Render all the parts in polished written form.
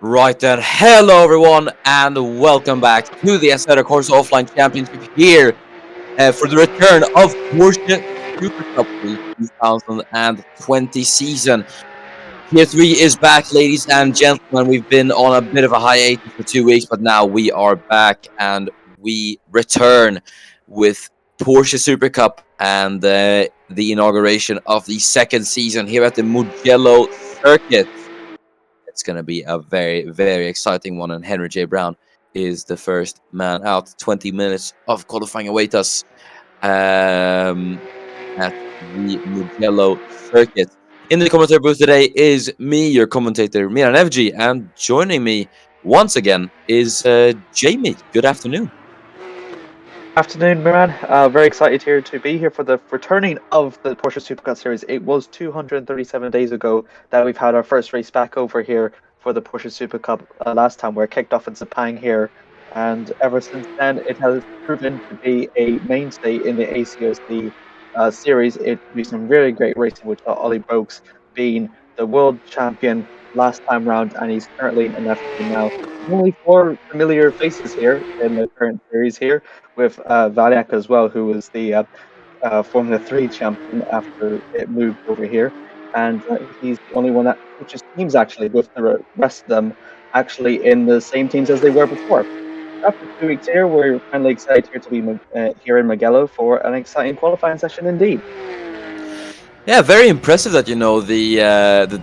Right then, hello everyone, and welcome back to the Assetto Corsa Offline Championship here for the return of Porsche Supercup for the 2020 season. Tier 3 is back, ladies and gentlemen. We've been on a bit of a hiatus for 2 weeks, but now we are back and we return with Porsche Supercup and the inauguration of the second season here at the Mugello circuit. It's going to be a very, very exciting one. And Henry J. Brown is the first man out. 20 minutes of qualifying await us at the Mugello circuit. In the commentary booth today is me, your commentator, Miran FG, and joining me once again is Jamie. Good afternoon. Afternoon, Miran. Very excited here to be here for the returning of the Porsche Supercup Series. It was 237 days ago that we've had our first race back over here for the Porsche Supercup. Last time we kicked off in Sepang here, and ever since then it has proven to be a mainstay in the ACOC series. It produced some really great racing, with Ollie Brokes being the world champion last time round, and he's currently in F2 now. Only four familiar faces here in the current series here, with Valiak as well, who was the Formula 3 champion after it moved over here. And he's the only one that switches teams, actually, with the rest of them actually in the same teams as they were before. After 2 weeks here, we're finally excited here to be here in Mugello for an exciting qualifying session indeed. Yeah, very impressive that you know the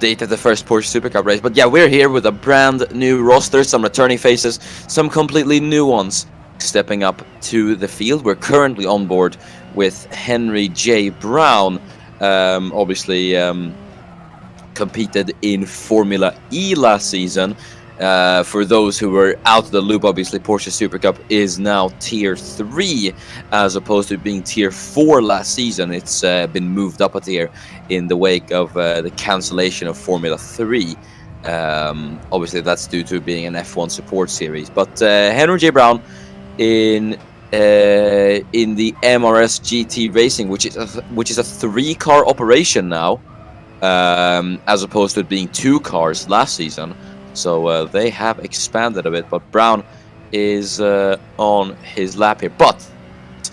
date of the first Porsche Supercup race. But yeah, we're here with a brand new roster, some returning faces, some completely new ones stepping up to the field. We're currently on board with Henry J. Brown, obviously competed in Formula E last season. For those who were out of the loop, obviously Porsche Supercup is now Tier 3 as opposed to being Tier 4 last season. It's been moved up a tier in the wake of the cancellation of Formula 3. Obviously that's due to being an F1 support series. But Henry J. Brown in the MRS GT Racing, which is a 3-car operation now, as opposed to it being 2 cars last season. So they have expanded a bit, but Brown is on his lap here. But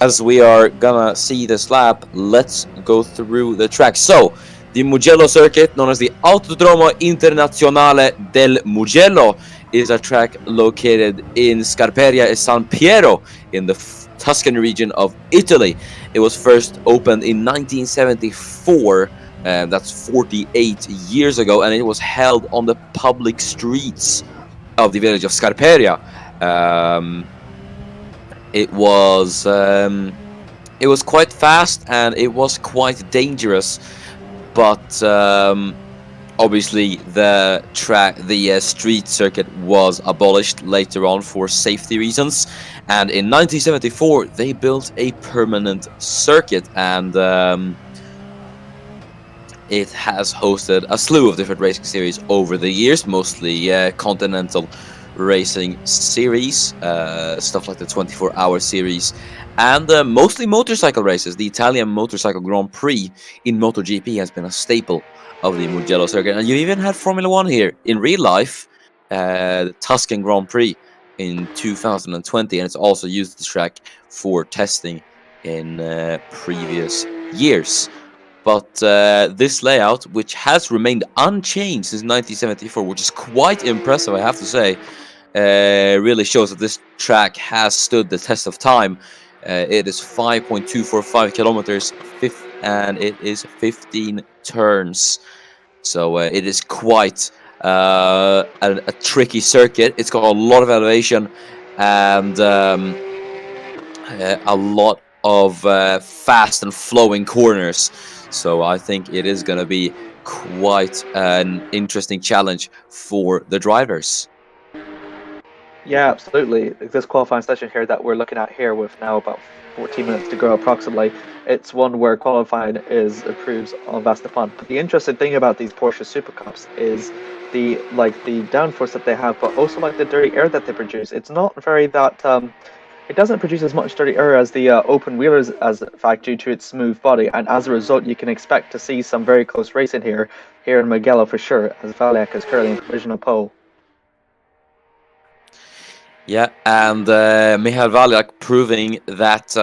as we are gonna see this lap, let's go through the track. So the Mugello circuit, known as the Autodromo Internazionale del Mugello, is a track located in Scarperia e San Piero in the Tuscany region of Italy. It was first opened in 1974. That's 48 years ago, and it was held on the public streets of the village of Scarperia. It was quite fast and it was quite dangerous, but obviously the street circuit was abolished later on for safety reasons, and in 1974 they built a permanent circuit, and it has hosted a slew of different racing series over the years, mostly continental racing series, stuff like the 24-hour series, and mostly motorcycle races. The Italian Motorcycle Grand Prix in MotoGP has been a staple of the Mugello circuit, and you even had Formula 1 here in real life, the Tuscan Grand Prix in 2020, and it's also used the track for testing in previous years. But this layout, which has remained unchanged since 1974, which is quite impressive, I have to say, really shows that this track has stood the test of time. It is 5.245 kilometers, and it is 15 turns. So it is quite a tricky circuit. It's got a lot of elevation and a lot of fast and flowing corners. So I think it is going to be quite an interesting challenge for the drivers. Yeah, absolutely. This qualifying session here that we're looking at here, with now about 14 minutes to go approximately, it's one where qualifying improves on vast upon. But the interesting thing about these Porsche Supercups is the downforce that they have, but also the dirty air that they produce. It's not very that it doesn't produce as much dirty air as the open wheelers, as in fact, due to its smooth body, and as a result you can expect to see some very close racing here in Mugello for sure, as Valiak is currently in provisional pole. Yeah, and Michael Valak proving that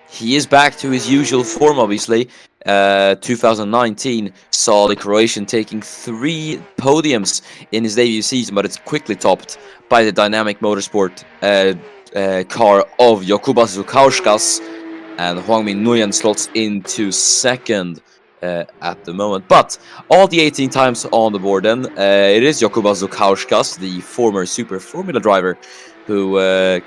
he is back to his usual form, obviously. 2019 saw the Croatian taking 3 podiums in his debut season, but it's quickly topped by the dynamic motorsport car of Jokubas Zukauskas, and Hwang-Min Nguyen slots into second at the moment. But all the 18 times on the board, then it is Jokubas Zukauskas, the former Super Formula driver, who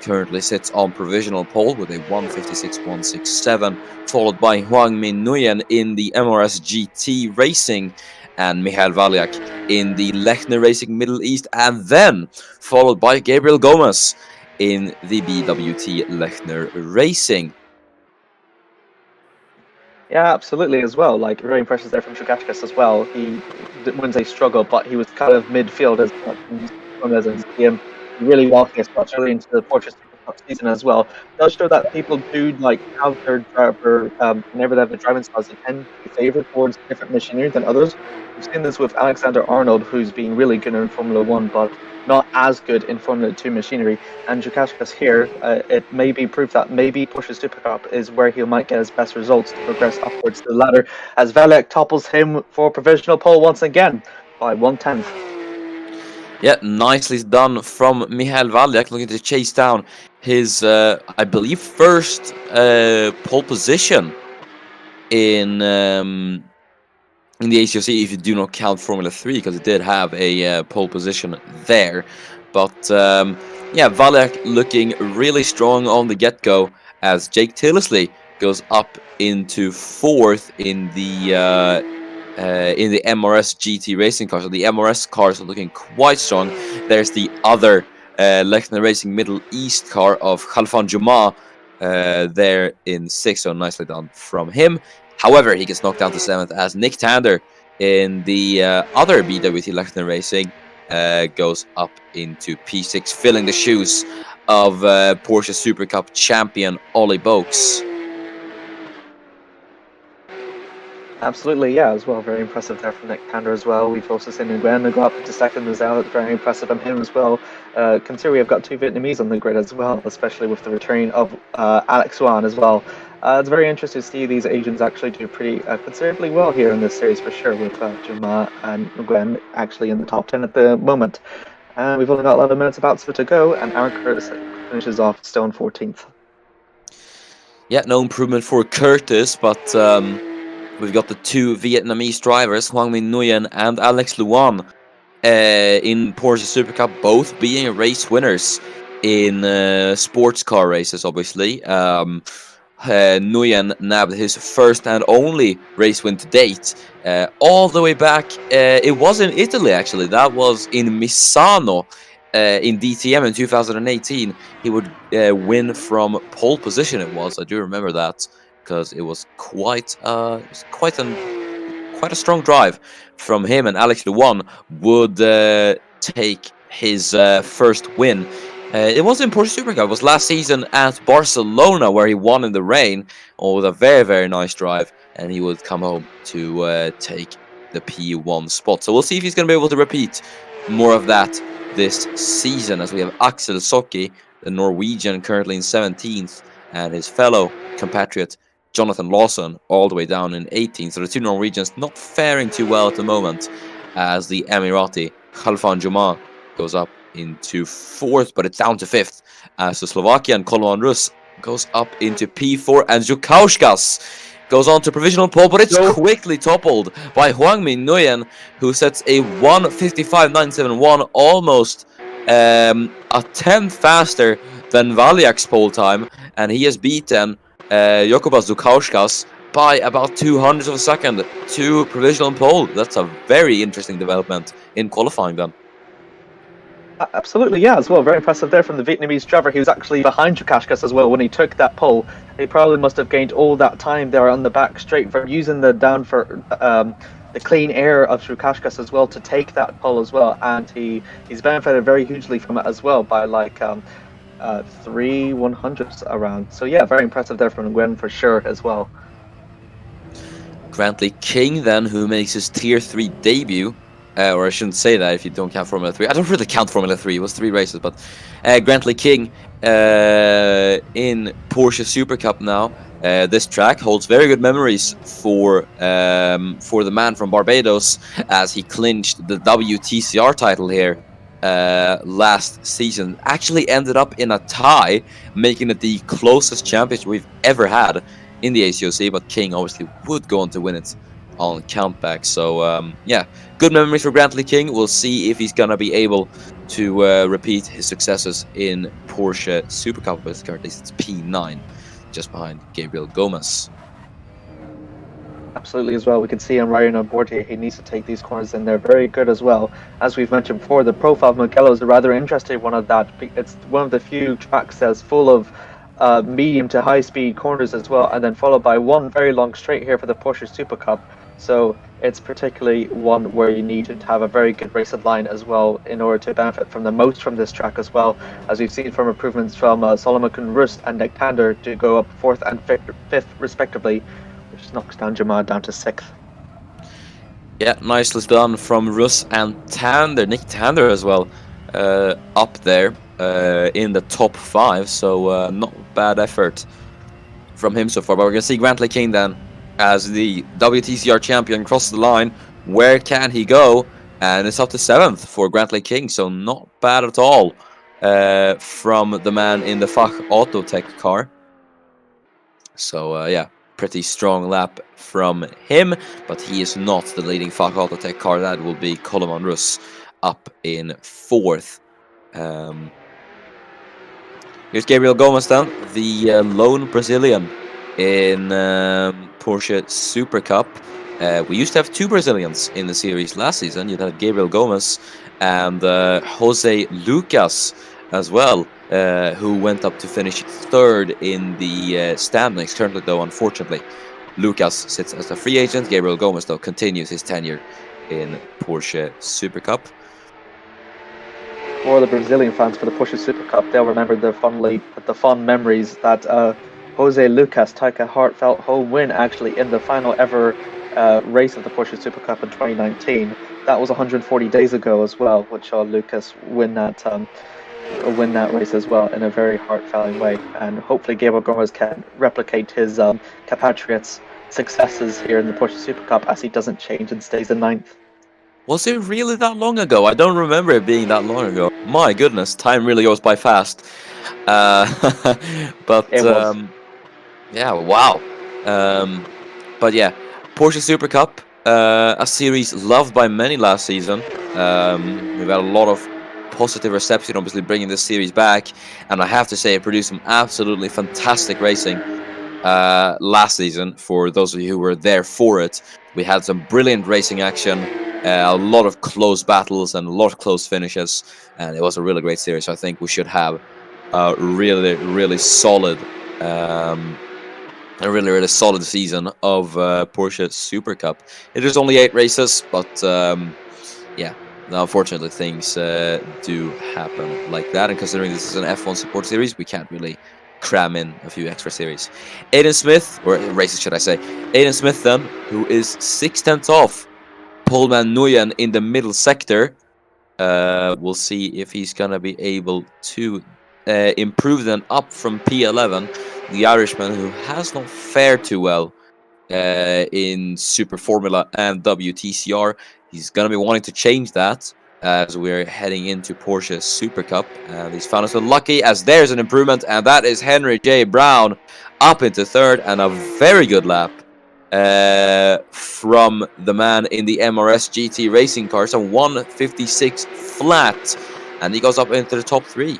currently sits on provisional pole with a 156.167, followed by Hwang-Min Nguyen in the MRS GT Racing and Michael Valyak in the Lechner Racing Middle East, and then followed by Gabriel Gomez in the BWT Lechner Racing. Yeah, absolutely as well. Like very impressive there from Chugashkas as well. He wins a struggle, but he was kind of midfield as him really well here, starts early into the Porsche Supercup season as well. It does show that people do like have their driver whenever they have the driving styles, they tend to favor towards different machinery than others. We've seen this with Alexander Arnold, who's been really good in Formula One, but not as good in Formula 2 machinery. And Jukashkas here, it may be proof that maybe Porsche Supercup is where he might get his best results to progress upwards the ladder, as Velek topples him for provisional pole once again by 1/10. Yeah, nicely done from Michael Valyak, looking to chase down his, I believe, first pole position in the HOC, if you do not count Formula 3, because it did have a pole position there. But yeah, Valyak looking really strong on the get-go as Jake Tillisley goes up into 4th in the MRS GT racing cars. So the MRS cars are looking quite strong. There's the other Lechner Racing Middle East car of Khalfan Juma there in 6th, so nicely done from him. However, he gets knocked down to 7th as Nick Tander in the other BWT Lechner Racing goes up into P6, filling the shoes of Porsche Super Cup champion Ollie Boakes. Absolutely, yeah, as well. Very impressive there from Nick Tander as well. We've also seen Nguyen go up into second as well. It's very impressive on him as well. Consider we have got 2 Vietnamese on the grid as well, especially with the return of Alex Swan as well. It's very interesting to see these Asians actually do pretty considerably well here in this series for sure, with Juma and Nguyen actually in the top 10 at the moment. We've only got 11 minutes about to go, and Aaron Curtis finishes off still in 14th. Yeah, no improvement for Curtis, but we've got the 2 Vietnamese drivers, Hwang-Min Nguyen and Alex Luan, in Porsche Super Cup, both being race winners in sports car races, obviously. Nguyen nabbed his first and only race win to date, all the way back. It was in Italy, actually. That was in Misano in DTM in 2018. He would win from pole position. I do remember that, because it was quite a strong drive from him, and Alex Luan would take his first win. It was in Porsche Super Cup. It was last season at Barcelona, where he won in the rain, with a very, very nice drive, and he would come home to take the P1 spot. So we'll see if he's going to be able to repeat more of that this season, as we have Axel Socki, the Norwegian, currently in 17th, and his fellow compatriot Jonathan Lawson all the way down in 18th. So the 2 Norwegians not faring too well at the moment, as the Emirati Khalfan Juma goes up into 4th, but it's down to 5th, as the Slovakian Koloan Rus goes up into P4, and Zukauskas goes on to provisional pole, but it's quickly toppled by Hwang-Min Nguyen, who sets a 1:55.971, almost a 10th faster than Valyak's pole time, and he has beaten Jokubas Zukauskas by about 200ths of a second to provisional pole. That's a very interesting development in qualifying then. Absolutely, yeah, as well. Very impressive there from the Vietnamese driver. He was actually behind Chukashkas as well when he took that pole. He probably must have gained all that time there on the back straight from using the down for the clean air of Chukashkas as well to take that pole as well. And he's benefited very hugely from it as well by like 3 100ths around. So yeah, very impressive there from Nguyen for sure as well. Grantley King then, who makes his Tier 3 debut or I shouldn't say that if you don't count Formula 3. I don't really count Formula 3, it was 3 races, but Grantley King in Porsche Super Cup now. This track holds very good memories for the man from Barbados, as he clinched the WTCR title here last season. Actually ended up in a tie, making it the closest championship we've ever had in the ACOC, but King obviously would go on to win it on countback. So yeah, good memories for Grantley King. We'll see if he's gonna be able to repeat his successes in Porsche Super Cup. But currently it's P9, just behind Gabriel Gomez. Absolutely as well. We can see him riding on board here. He needs to take these corners, and they're very good as well. As we've mentioned before, the profile of Mugello is a rather interesting one of that. It's one of the few tracks that's full of medium to high speed corners as well, and then followed by one very long straight here for the Porsche Super Cup. So it's particularly one where you need to have a very good racing line as well in order to benefit from the most from this track as well, as we've seen from improvements from Solomon Rust and Nick Tander to go up 4th and 5th respectively, which knocks down Jamal down to 6th. Yeah, nicely done from Russ and Tander, Nick Tander as well, up there in the top 5. So not bad effort from him so far. But we're gonna see Grantley King then, as the WTCR champion, cross the line. Where can he go? And it's up to 7th for Grantley King, so not bad at all from the man in the Fach Autotech car. So yeah, pretty strong lap from him, but he is not the leading Fach Autotech car. That will be Coleman Russ up in 4th. Here's Gabriel Gomez then, the lone Brazilian in Porsche Super Cup. We used to have 2 Brazilians in the series last season. You had Gabriel Gomez and Jose Lucas as well, who went up to finish 3rd in the standings. Currently, though, unfortunately, Lucas sits as a free agent. Gabriel Gomez, though, continues his tenure in Porsche Super Cup. For the Brazilian fans for the Porsche Super Cup, they'll remember the fond memories that Jose Lucas took a heartfelt home win actually in the final ever race of the Porsche Super Cup in 2019. That was 140 days ago as well, which saw Lucas win that race as well in a very heartfelt way. And hopefully Gabriel Gomez can replicate his compatriots' successes here in the Porsche Super Cup, as he doesn't change and stays in 9th. Was it really that long ago? I don't remember it being that long ago. My goodness, time really goes by fast. But It was. yeah, wow. But yeah, Porsche Super Cup, a series loved by many last season. We've had a lot of positive reception, obviously bringing this series back, and I have to say it produced some absolutely fantastic racing last season. For those of you who were there for it, we had some brilliant racing action, a lot of close battles and a lot of close finishes, and it was a really great series. So I think we should have a really solid season of Porsche Super Cup. It is only 8 races, but yeah, unfortunately things do happen like that, and considering this is an F1 support series, we can't really cram in a few extra series. Aiden Smith, or races should I say, Aiden Smith then, who is 6/10 off Polman Nguyen in the middle sector. We'll see if he's gonna be able to improve them up from P11. The Irishman, who has not fared too well in Super Formula and WTCR, he's gonna be wanting to change that as we're heading into Porsche Super Cup. And he's found us unlucky, as there's an improvement, and that is Henry J. Brown up into 3rd, and a very good lap from the man in the MRS GT racing car. So 156 flat, and he goes up into the top 3.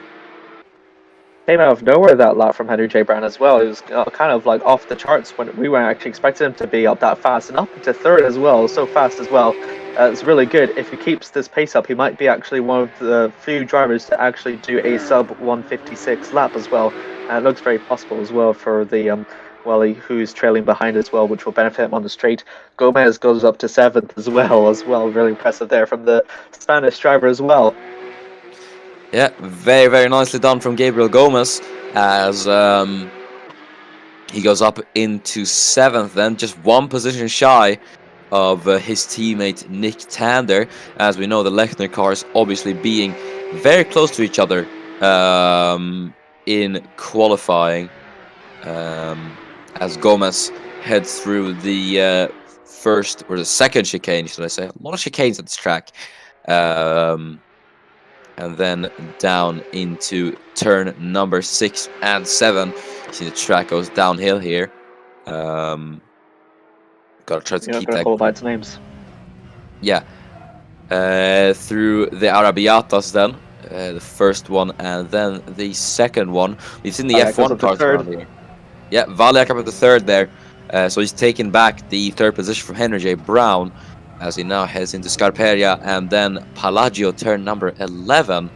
Came out of nowhere, that lap from Henry J. Brown as well. It was kind of like off the charts when we weren't actually expecting him to be up that fast, and up into 3rd as well, so fast as well. It's really good. If he keeps this pace up, he might be actually one of the few drivers to actually do a sub 156 lap as well. And it looks very possible as well for the Welly, who's trailing behind as well, which will benefit him on the straight. Gomez goes up to 7th as well. Really impressive there from the Spanish driver as well. Yeah, very nicely done from Gabriel Gomez, as he goes up into 7th then, just one position shy of his teammate Nick Tander. As we know, the Lechner cars obviously being very close to each other in qualifying. As Gomez heads through the first or the second chicane, should I say? A lot of chicanes at this track. And then down into turn number 6 and 7. You see the track goes downhill here. Gotta try to keep that. Call by its names. Yeah. Through the Arabiatas then. The first one and then the second one. We've seen the F1 cars around here. Yeah, Valiak up at the third there. So he's taken back the third position from Henry J. Brown as he now heads into Scarperia, and then Palagio turn number 11.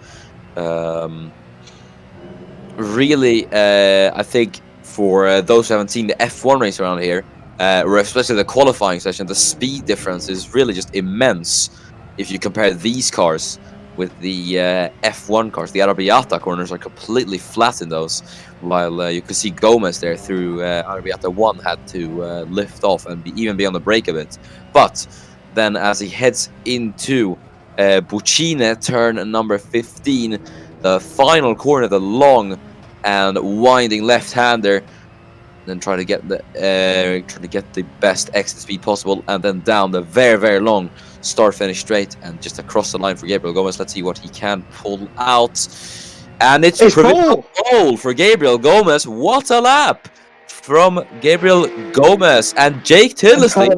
Really, I think for those who haven't seen the F1 race around here, or especially the qualifying session, the speed difference is really just immense if you compare these cars with the F1 cars. The Arabiata corners are completely flat in those, while you could see Gomez there through Arabiata 1 had to lift off and even be on the brake a bit. But then as he heads into Buccine, turn number 15, the final corner, the long and winding left-hander, then try to get the best exit speed possible, and then down the very, very long start-finish straight and just across the line for Gabriel Gomez. Let's see what he can pull out. And it's provisional pole for Gabriel Gomez. What a lap from Gabriel Gomez, and Jake Tildesley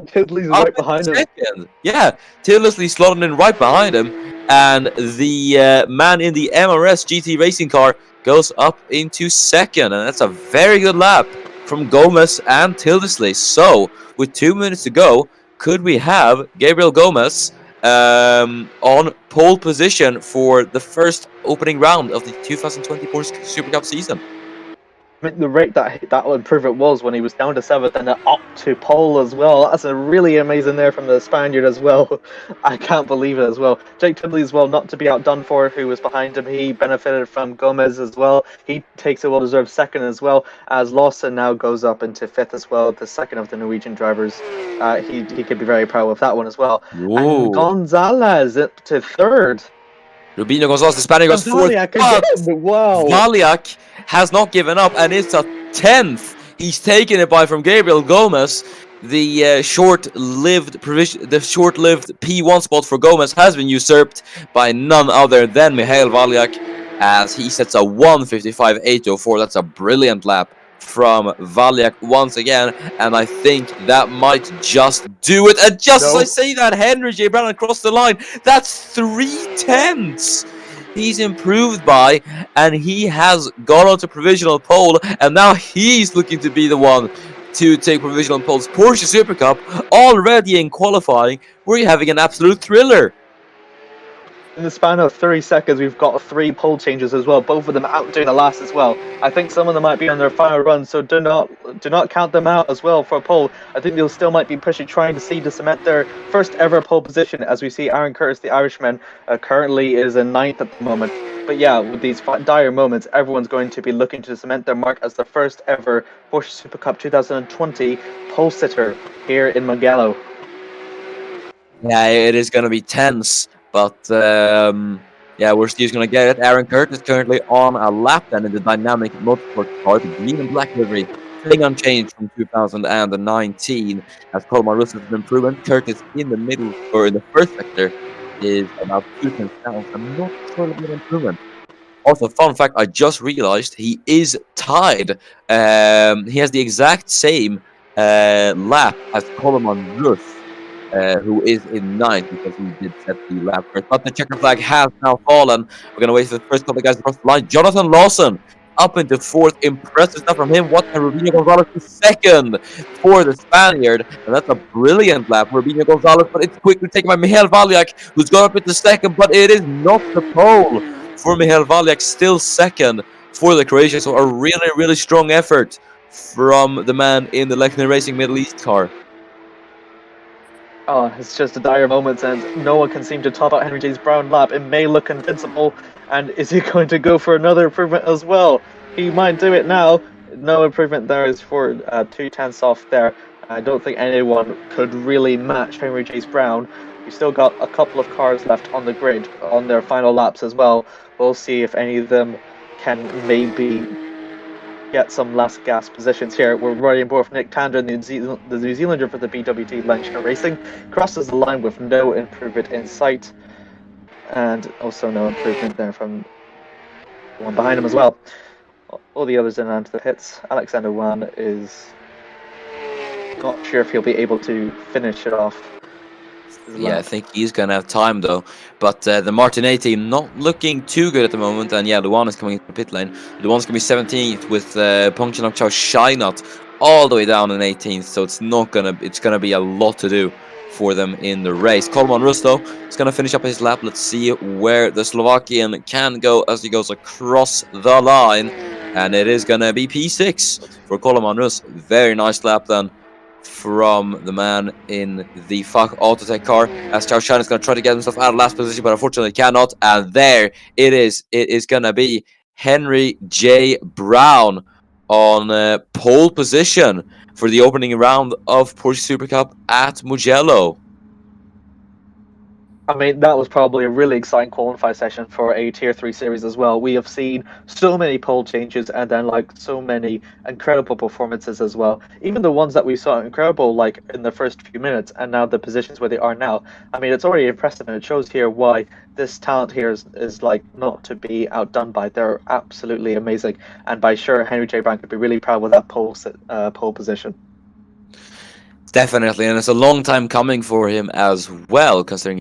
right behind him. Yeah, Tildesley slotted in right behind him, and the man in the MRS GT racing car goes up into second, and that's a very good lap from Gomez and Tildesley. So, with 2 minutes to go, could we have Gabriel Gomez on pole position for the first opening round of the 2020 Porsche Supercup season? I mean, the rate that improvement was when he was down to 7th and then up to pole as well. That's a really amazing there from the Spaniard as well. I can't believe it as well. Jake Tibley as well, not to be outdone for, who was behind him. He benefited from Gomez as well. He takes a well-deserved second as well, as Lawson now goes up into 5th as well, the second of the Norwegian drivers. He could be very proud of that one as well. Ooh. And Gonzalez up to 3rd. Rubinho Gonzalez, the Spaniard, goes 4th. Wow. Valiak has not given up, and it's a 10th. He's taken it from Gabriel Gomez. The short-lived P1 spot for Gomez has been usurped by none other than Michael Valiak, as he sets a 1:55.804. That's a brilliant lap from Valiak once again, and I think that might just do it. And just as I say that, Henry J. Brown across the line, that's 3/10 he's improved by, and he has gone on to provisional pole, and now he's looking to be the one to take provisional poles. Porsche Supercup already in qualifying, we're having an absolute thriller. In the span of 30 seconds, we've got 3 pole changes as well, both of them outdoing the last as well. I think some of them might be on their final run, so do not count them out as well for a pole. I think they'll still might be pushing, trying to cement their first ever pole position, as we see Aaron Curtis, the Irishman, currently is in 9th at the moment. But yeah, with these dire moments, everyone's going to be looking to cement their mark as the first ever Porsche Supercup 2020 pole sitter here in Mugello. Yeah, it is going to be tense. But, yeah, we're still going to get it. Aaron Curtis currently on a lap then in the dynamic motorsport car, the green and black livery, staying unchanged from 2019. As Colmar Russell's an improvement, Curtis in the middle, or in the first sector, is about 2 tenths down. I'm not sure of an improvement. Also, fun fact, I just realized he is tied. He has the exact same lap as Coleman Russ. Who is in 9th because he did set the lap first. But the checker flag has now fallen. We're going to wait for the first couple of guys across the line. Jonathan Lawson up into 4th. Impressive stuff from him. What can Rubinho Gonzalez to 2nd for the Spaniard? And that's a brilliant lap for Rubinho Gonzalez, but it's quickly taken by Michael Valiak, who's gone up into 2nd, but it is not the pole for Michael Valiak. Still 2nd for the Croatian. So a really, really strong effort from the man in the Lechner Racing Middle East car. Oh, it's just a dire moment, and no one can seem to top out Henry J. Brown's lap. It may look invincible, and is he going to go for another improvement as well? He might do it now. No improvement there is for 2 tenths off there. I don't think anyone could really match Henry Chase Brown. We've still got a couple of cars left on the grid on their final laps as well. We'll see if any of them can maybe get some last gas positions here. We're running aboard for Nick Tander, the New Zealander for the BWT Lancashire Racing. Crosses the line with no improvement in sight. And also no improvement there from the one behind him as well. All the others in and to the pits. Alexander Wan is not sure if he'll be able to finish it off. Yeah, I think he's gonna have time though. But the Martinet team not looking too good at the moment. And yeah, Luan is coming into the pit lane. Luan's gonna be 17th with Pongchanok Chow Shynot all the way down in 18th. So it's gonna be a lot to do for them in the race. Coleman Rusto is gonna finish up his lap. Let's see where the Slovakian can go as he goes across the line. And it is gonna be P6 for Coleman Rus. Very nice lap then from the man in the FAC Autotech car, as Chow Shan is going to try to get himself out of last position, but unfortunately cannot. And there it is. It is going to be Henry J. Brown on pole position for the opening round of Porsche Super Cup at Mugello. I mean, that was probably a really exciting qualifying session for a Tier 3 series as well. We have seen so many pole changes and then, like, so many incredible performances as well. Even the ones that we saw incredible, like, in the first few minutes, and now the positions where they are now. I mean, it's already impressive, and it shows here why this talent here is like, not to be outdone by. They're absolutely amazing. And by sure, Henry J. Brown could be really proud with that pole position. Definitely, and it's a long time coming for him as well, considering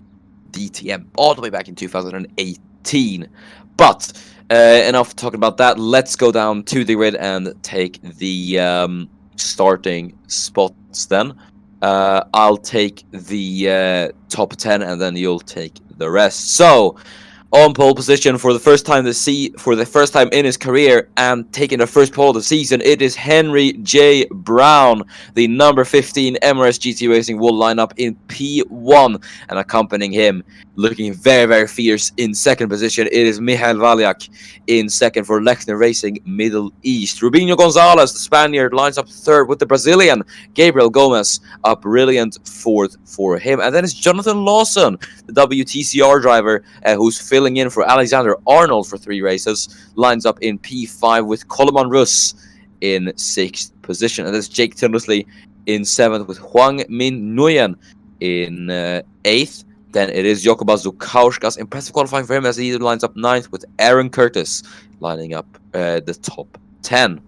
DTM all the way back in 2018. But enough talking about that. Let's go down to the grid and take the starting spots then. I'll take the top 10 and then you'll take the rest. So on pole position for the first time in his career and taking the first pole of the season, it is Henry J. Brown. The number 15 MRS GT Racing will line up in P1, and accompanying him, looking very, very fierce in second position, it is Michael Valiak in second for Lechner Racing Middle East. Rubinho Gonzalez, the Spaniard, lines up third with the Brazilian Gabriel Gomez, a brilliant fourth for him. And then it's Jonathan Lawson, the WTCR driver, who's filling in for Alexander Arnold for 3 races, lines up in P5 with Coleman Rus in 6th position. And that's Jake Tindersley in 7th with Huang Min Nguyen in 8th. Then it is Jokubas Zukauskas. Impressive qualifying for him as he lines up 9th with Aaron Curtis lining up the top 10.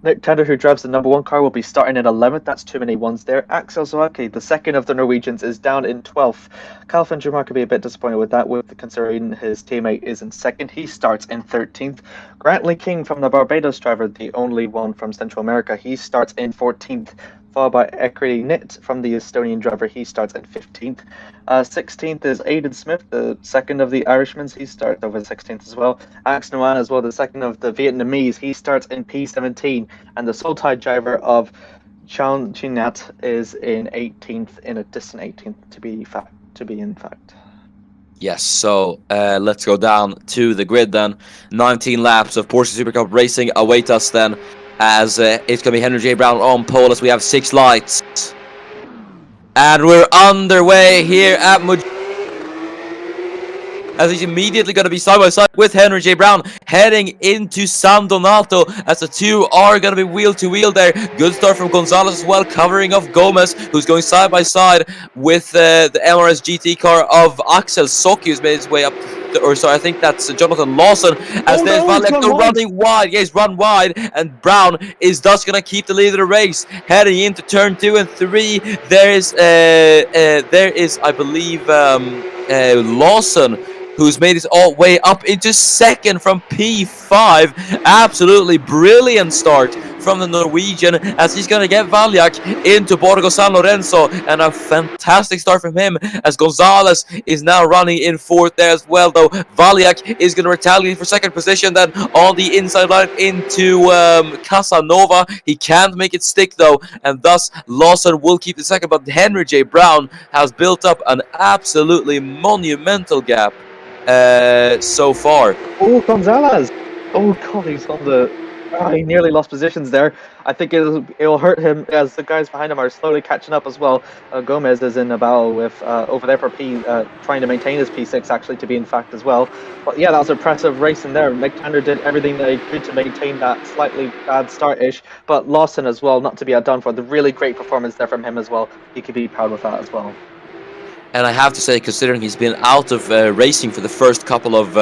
Nick Tander, who drives the number 1 car, will be starting in 11th. That's too many ones there. Axel Zawacki, the second of the Norwegians, is down in 12th. Kyle Fincher could be a bit disappointed with that, considering his teammate is in 2nd. He starts in 13th. Grantley King from the Barbados driver, the only one from Central America, he starts in 14th. Followed by Ekri Nit from the Estonian driver, he starts in 15th. 16th is Aidan Smith, the second of the Irishmen, he starts over 16th as well. Ax Nguyen as well, the second of the Vietnamese, he starts in P17. And the Soltide driver of Chon Chinat is in 18th, in a distant 18th to be in fact. Yes, so let's go down to the grid then. 19 laps of Porsche Super Cup racing await us then, as it's going to be Henry J. Brown on pole as we have 6 lights. And we're underway here at Mugello, as he's immediately going to be side by side with Henry J. Brown heading into San Donato, as the two are going to be wheel to wheel there. Good start from Gonzalez as well, covering off Gomez, who's going side by side with the MRS GT car of Axel Socki, who's made his way up. I think that's Jonathan Lawson, as there's Valek running wide. Yeah, he's run wide, and Brown is thus going to keep the lead of the race. Heading into turn 2 and 3, there is, I believe, Lawson, who's made his way up into 2nd from P5. Absolutely brilliant start from the Norwegian, as he's going to get Valiak into Borgo San Lorenzo, and a fantastic start from him, as Gonzalez is now running in 4th there as well, though Valiak is going to retaliate for 2nd position then on the inside line into Casanova. He can't make it stick though, and thus Lawson will keep the 2nd, but Henry J. Brown has built up an absolutely monumental gap so far. Oh, Gonzalez! Oh god, he's on the Oh, he nearly lost positions there. I think it'll hurt him as the guys behind him are slowly catching up as well. Gomez is in a battle with over there for trying to maintain his P6 actually to be in fact as well. But yeah, that was impressive racing there. Nick Tanner did everything that he could to maintain that slightly bad start-ish, but Lawson as well, not to be outdone for the really great performance there from him as well. He could be proud with that as well. And I have to say, considering he's been out of racing for the first couple of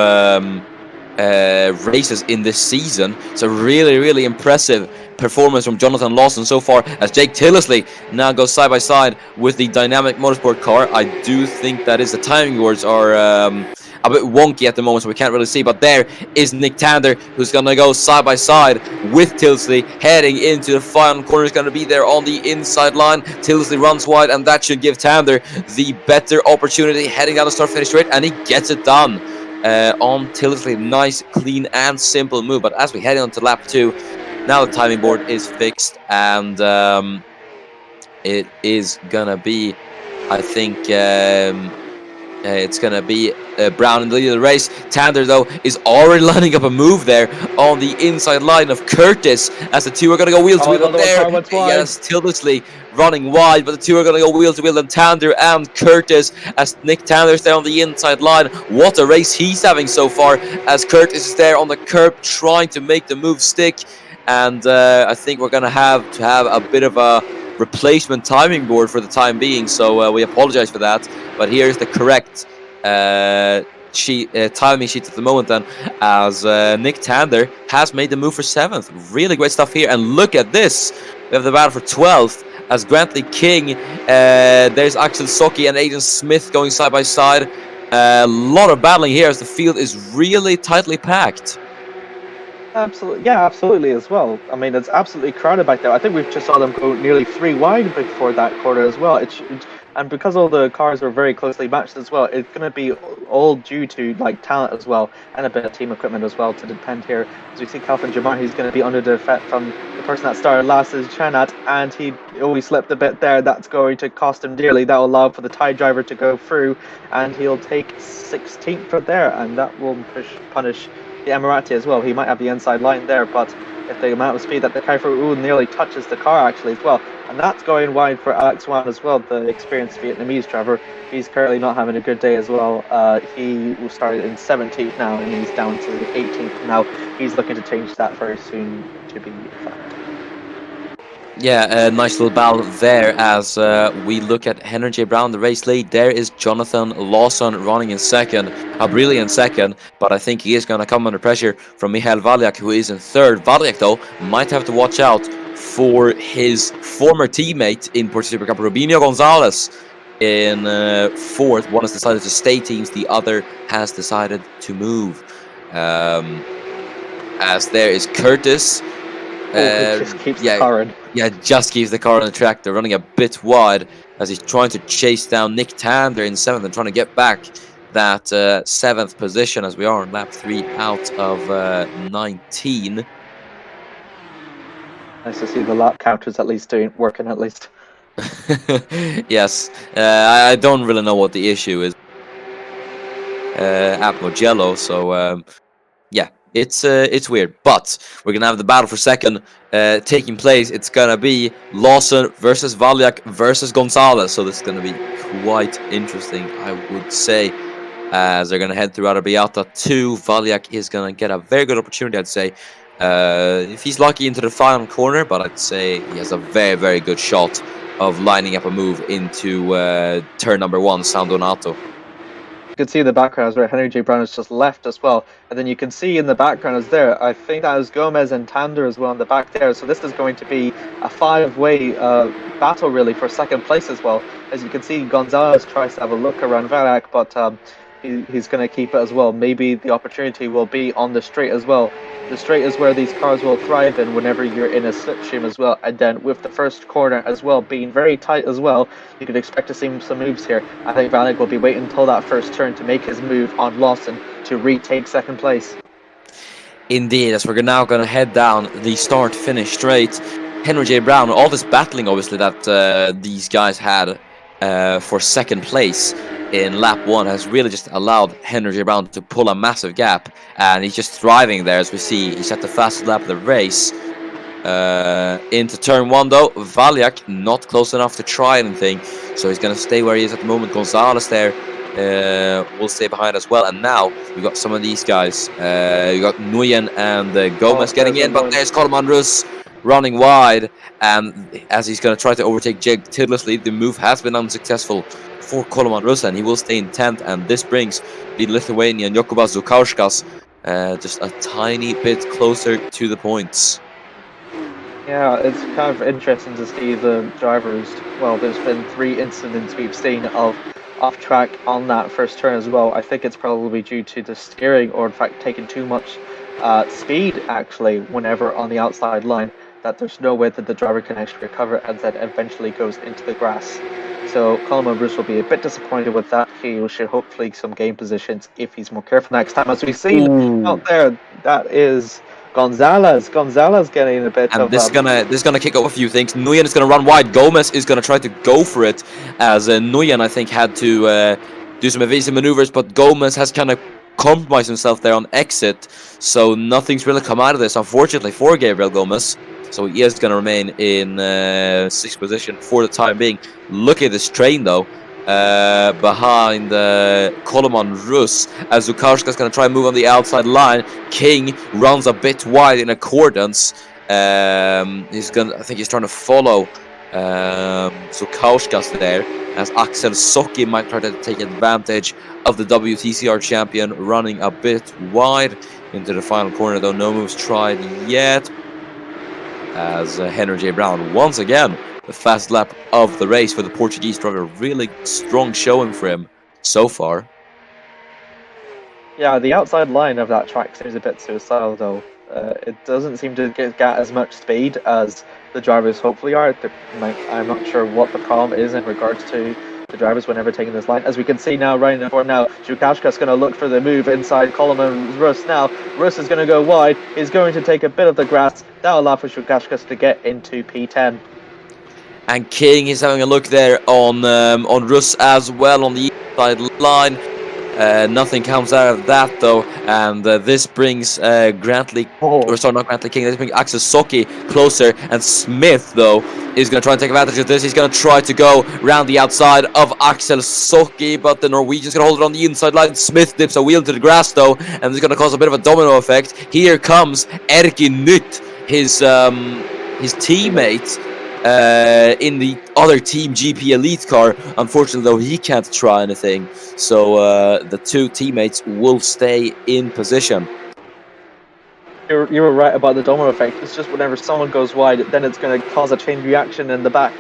races in this season, it's a really, really impressive performance from Jonathan Lawson so far, as Jake Tillisley now goes side by side with the dynamic motorsport car. I do think that is the timing boards are a bit wonky at the moment, so we can't really see, but there is Nick Tander, who's going to go side by side with Tilsley, heading into the final corner. Is going to be there on the inside line. Tilsley runs wide, and that should give Tander the better opportunity heading down the start-finish straight, and he gets it done on Tilsley. Nice, clean, and simple move. But as we head on to lap 2, now the timing board is fixed, and it is going to be, I think, it's going to be Brown in the lead of the race. Tander, though, is already lining up a move there on the inside line of Curtis, as the two are going to go wheel to wheel up there. Yes, Tildesley running wide, but the two are going to go wheel to wheel, and Tander and Curtis, as Nick Tander's there on the inside line. What a race he's having so far, as Curtis is there on the curb trying to make the move stick. And I think we're going to have a bit of a replacement timing board for the time being, so we apologize for that. But here's the correct timing sheet at the moment, then, as Nick Tander has made the move for 7th. Really great stuff here, and look at this. We have the battle for 12th, as Grantley King, there's Axel Socki and Aiden Smith going side by side. A lot of battling here, as the field is really tightly packed. Absolutely, yeah, absolutely as well. I mean, it's absolutely crowded back there. I think we've just saw them go nearly 3 wide before that quarter as well. And because all the cars were very closely matched as well, it's going to be all due to like talent as well, and a bit of team equipment as well to depend here. As we see Calvin Jamar, who's going to be under the effect from the person that started last is Chanat, and he always slipped a bit there. That's going to cost him dearly. That will allow for the tie driver to go through, and he'll take 16th for there, and that will punish the Emirati as well. He might have the inside line there, but if the amount of speed that the Kaifu nearly touches the car actually as well, and that's going wide for Alex Wan as well, the experienced Vietnamese driver. He's currently not having a good day as well. He started in 17th now, and he's down to 18th now. He's looking to change that very soon to be fact. Yeah, a nice little battle there, as we look at Henry J. Brown, the race lead. There is Jonathan Lawson running in second, a brilliant second, but I think he is going to come under pressure from Michael Valiak, who is in third. Valiak, though, might have to watch out for his former teammate in Porsche Supercup, Rubinho Gonzalez, in fourth. One has decided to stay teams, the other has decided to move. As there is Curtis. Just keeps the car in. Yeah, just keeps the car on the track. They're running a bit wide as he's trying to chase down Nick Tander in 7th and trying to get back that 7th position, as we are on lap 3 out of 19. Nice to see the lap counters at least working at least. Yes, I don't really know what the issue is at Mugello, so yeah. It's weird, but we're gonna have the battle for second taking place. It's gonna be Lawson versus Valiak versus Gonzalez, so this is gonna be quite interesting, I would say, as they're gonna head through Arabiata 2. Valiak is gonna get a very good opportunity, I'd say, if he's lucky, into the final corner, but I'd say he has a very, very good shot of lining up a move into turn number 1, San Donato. You can see in the background where Henry J. Brown has just left as well, and then you can see in the background is there, I think that is Gomez and Tander as well in the back there, so this is going to be a 5-way battle really for second place as well. As you can see, Gonzalez tries to have a look around Valiak, but he's going to keep it as well. Maybe the opportunity will be on the straight as well. The straight is where these cars will thrive in whenever you're in a slipstream as well, and then with the first corner as well being very tight as well, you could expect to see some moves here. I think Valiak will be waiting until that first turn to make his move on Lawson to retake second place. Indeed, as we're now going to head down the start-finish straight. Henry J. Brown, all this battling obviously that these guys had for second place, in lap 1 has really just allowed Henry J. Brown to pull a massive gap, and he's just thriving there. As we see, he's at the fastest lap of the race. Into turn 1 though, Valiak not close enough to try anything, so he's going to stay where he is at the moment. Gonzalez there will stay behind as well, and now we got some of these guys. You got Nguyen and Gomez getting in, but there's Coleman Rus running wide, and as he's going to try to overtake Jake Tidlessly, the move has been unsuccessful for Coleman Rus, and he will stay in 10th, and this brings the Lithuanian Jokubas Zukauskas just a tiny bit closer to the points. Yeah, it's kind of interesting to see the drivers. Well, there's been 3 incidents we've seen of off track on that first turn as well. I think it's probably due to the steering, or in fact taking too much speed actually whenever on the outside line, that there's no way that the driver can actually recover, and then eventually goes into the grass. So Coleman Bruce will be a bit disappointed with that. He should hopefully some game positions if he's more careful next time. As we've seen out there, that is Gonzalez getting a bit of... this is gonna kick off a few things. Nguyen is gonna run wide. Gomez is gonna try to go for it, as Nguyen, I think, had to do some evasive maneuvers, but Gomez has kind of compromised himself there on exit, so nothing's really come out of this, unfortunately, for Gabriel Gomez. So he is gonna remain in 6th position for the time being. Look at this train though. Behind Coleman Rus, as Zukauskas is going to try and move on the outside line. King runs a bit wide in accordance. I think he's trying to follow Zukauskas there, as Axel Socki might try to take advantage of the WTCR champion, running a bit wide into the final corner, though no moves tried yet. As Henry J. Brown once again, the fast lap of the race for the Portuguese driver. Really strong showing for him so far. Yeah, the outside line of that track seems a bit suicidal though. It doesn't seem to get as much speed as the drivers hopefully are. I'm not sure what the problem is in regards to the drivers whenever taking this line. As we can see now, right in the form now, Zukauskas is going to look for the move inside Coleman Rus now. Rus is going to go wide. He's going to take a bit of the grass. That'll allow for Zukauskas to get into P10. And King is having a look there on Rus as well on the inside line. Nothing comes out of that though, and this brings not Grantley King. This brings Axel Socki closer, and Smith though is going to try and take advantage of this. He's going to try to go round the outside of Axel Socki, but the Norwegian's going to hold it on the inside line. Smith dips a wheel into the grass though, and this is going to cause a bit of a domino effect. Here comes Erki Nytt, his teammate in the other Team GP Elite car. Unfortunately though, he can't try anything, so the 2 teammates will stay in position. You were right about the domino effect. It's just whenever someone goes wide, then it's going to cause a chain reaction in the back.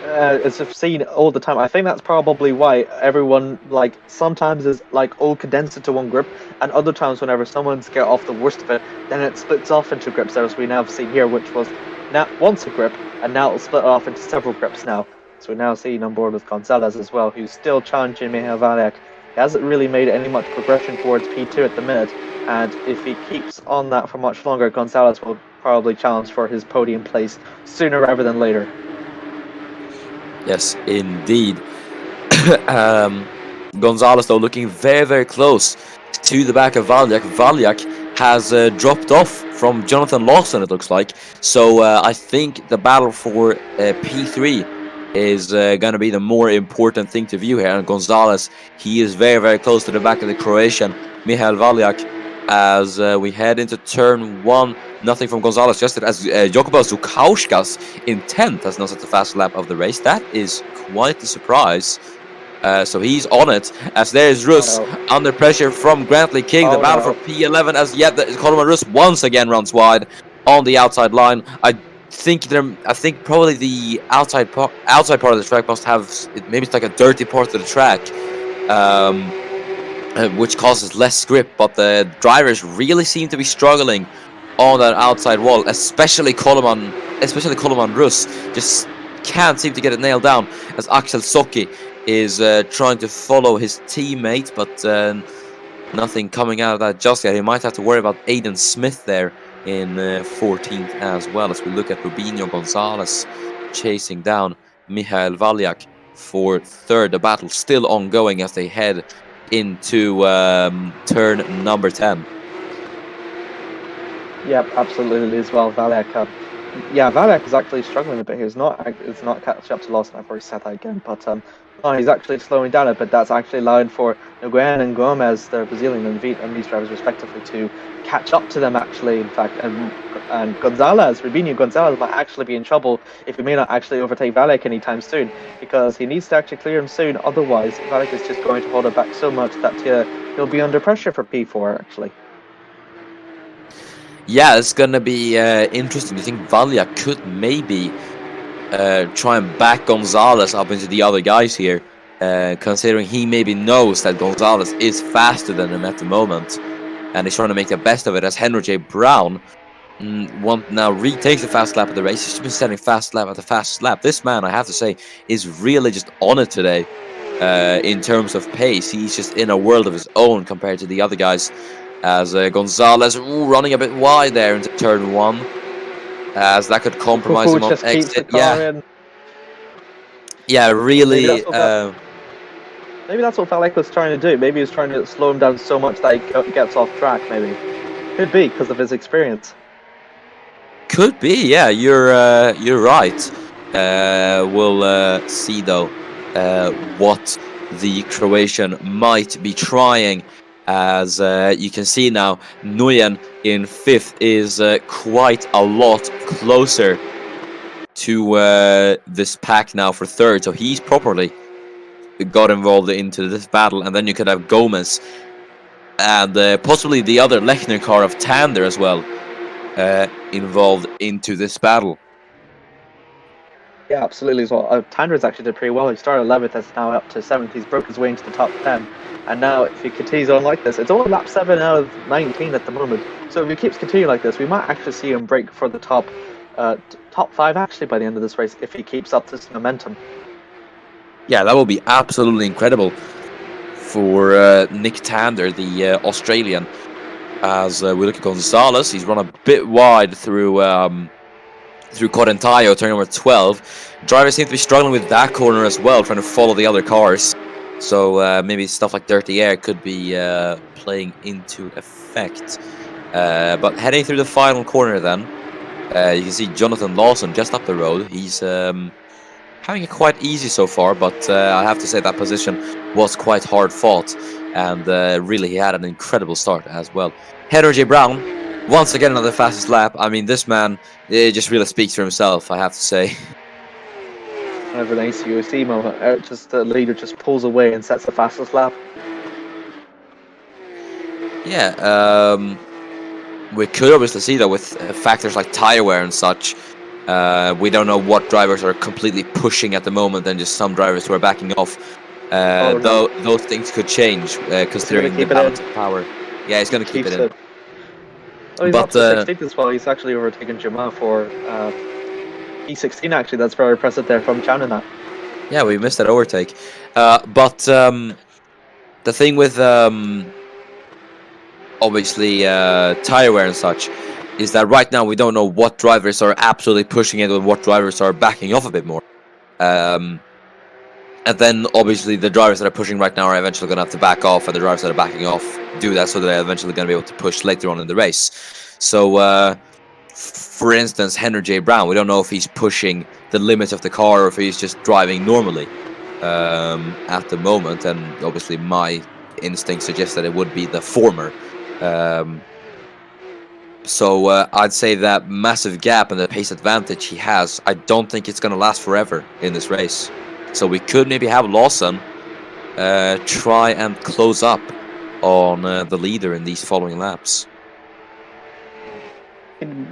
As I've seen all the time. I think that's probably why everyone, like, sometimes is like all condensed into one grip, and other times whenever someone's get off the worst of it, then it splits off into grips, as we now have seen here, which was now once a grip, and now it'll split off into several grips now. So we're now seeing on board with Gonzalez as well, who's still challenging Michał Valiak. He hasn't really made any much progression towards P2 at the minute, and if he keeps on that for much longer, Gonzalez will probably challenge for his podium place sooner rather than later. Yes, indeed. Gonzalez though looking very, very close to the back of Valiak. Valiak has dropped off from Jonathan Lawson, it looks like. So I think the battle for P3 is going to be the more important thing to view here. And Gonzalez, he is very, very close to the back of the Croatian Michał Valiak. As we head into turn 1, nothing from Gonzalez, just as Jokubas Zukauskas in 10th has now set the fast lap of the race. That is quite a surprise. So he's on it, as there is Rus under pressure from Grantley King. The battle for P11 as yet. Coleman Rus once again runs wide on the outside line. I think probably the outside part of the track must have, maybe it's like a dirty part of the track, which causes less grip. But the drivers really seem to be struggling on that outside wall, especially Coleman Rus just can't seem to get it nailed down, as Axel Socki is trying to follow his teammate, but nothing coming out of that just yet. He might have to worry about Aiden Smith there in 14th as well, as we look at Rubinho Gonzalez chasing down Michał Valiak for third. The battle still ongoing as they head into turn number 10. Yep, absolutely as well. Valek, yeah, Valek is actually struggling a bit here. It's not catching up to Lawson. I've already said that again, but no, he's actually slowing down a bit. That's actually allowing for Nguyen and Gomez, the Brazilian and Vietnamese drivers respectively, to catch up to them. Actually, in fact, and Rubinho Gonzalez might actually be in trouble if he may not actually overtake Valek anytime soon, because he needs to actually clear him soon. Otherwise, Valek is just going to hold it back so much that he'll be under pressure for P4 actually. Yeah, it's gonna be interesting. Do you think Valia could maybe try and back Gonzalez up into the other guys here, considering he maybe knows that Gonzalez is faster than him at the moment, and he's trying to make the best of it, as Henry J. Brown now retakes the fast lap of the race. He's been setting fast lap after fast lap. This man, I have to say, is really just on it today in terms of pace. He's just in a world of his own compared to the other guys, as Gonzalez running a bit wide there into turn 1, as that could compromise him on just keeps the exit. car in. Yeah, really. Maybe that's what Valek was trying to do. Maybe he was trying to slow him down so much that he gets off track. Maybe could be because of his experience. Could be. Yeah, you're right. We'll see though what the Croatian might be trying. As you can see now, Nguyen in 5th is quite a lot closer to this pack now for 3rd, so he's properly got involved into this battle. And then you could have Gomez and possibly the other Lechner car of Tander as well involved into this battle. Yeah, absolutely as well. Tander's actually did pretty well. He started 11th, that's now up to 7th. He's broke his way into the top 10. And now, if he continues on like this, it's only lap 7 out of 19 at the moment. So if he keeps continuing like this, we might actually see him break for the top 5 actually by the end of this race if he keeps up this momentum. Yeah, that will be absolutely incredible for Nick Tander, the Australian. As we look at Gonzalez, he's run a bit wide through Correntayo, turn number 12. Drivers seem to be struggling with that corner as well, trying to follow the other cars. So maybe stuff like dirty air could be playing into effect. But heading through the final corner then, you can see Jonathan Lawson just up the road. He's having it quite easy so far, but I have to say that position was quite hard fought, and really he had an incredible start as well. Henry J. Brown, once again on the fastest lap. I mean, this man just really speaks for himself, I have to say. Whenever an ACOC moment, just the leader just pulls away and sets the fastest lap. Yeah, we could obviously see that with factors like tire wear and such. We don't know what drivers are completely pushing at the moment, and just some drivers who are backing off. Though those things could change considering the balance of power. Yeah, he's going to keep it in. Oh, he's up to 16th as well. He's actually overtaken Jamal for E16 actually. That's very impressive there from Chanana. Yeah, we missed that overtake. But the thing with obviously tire wear and such is that right now we don't know what drivers are absolutely pushing it and what drivers are backing off a bit more. And then obviously the drivers that are pushing right now are eventually going to have to back off, and the drivers that are backing off do that so they're eventually going to be able to push later on in the race. So for instance, Henry J. Brown, we don't know if he's pushing the limits of the car or if he's just driving normally at the moment, and obviously my instinct suggests that it would be the former. So I'd say that massive gap and the pace advantage he has, I don't think it's going to last forever in this race. So we could maybe have Lawson try and close up on the leader in these following laps.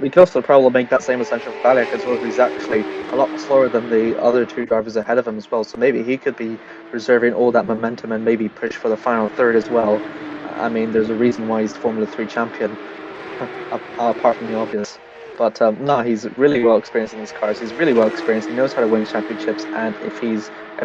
We could also probably make that same assumption for Valek as well. He's actually a lot slower than the other two drivers ahead of him as well. So maybe he could be reserving all that momentum and maybe push for the final third as well. I mean, there's a reason why he's Formula 3 champion, apart from the obvious. But no, he's really well experienced in these cars. He's really well experienced. He knows how to win championships. And if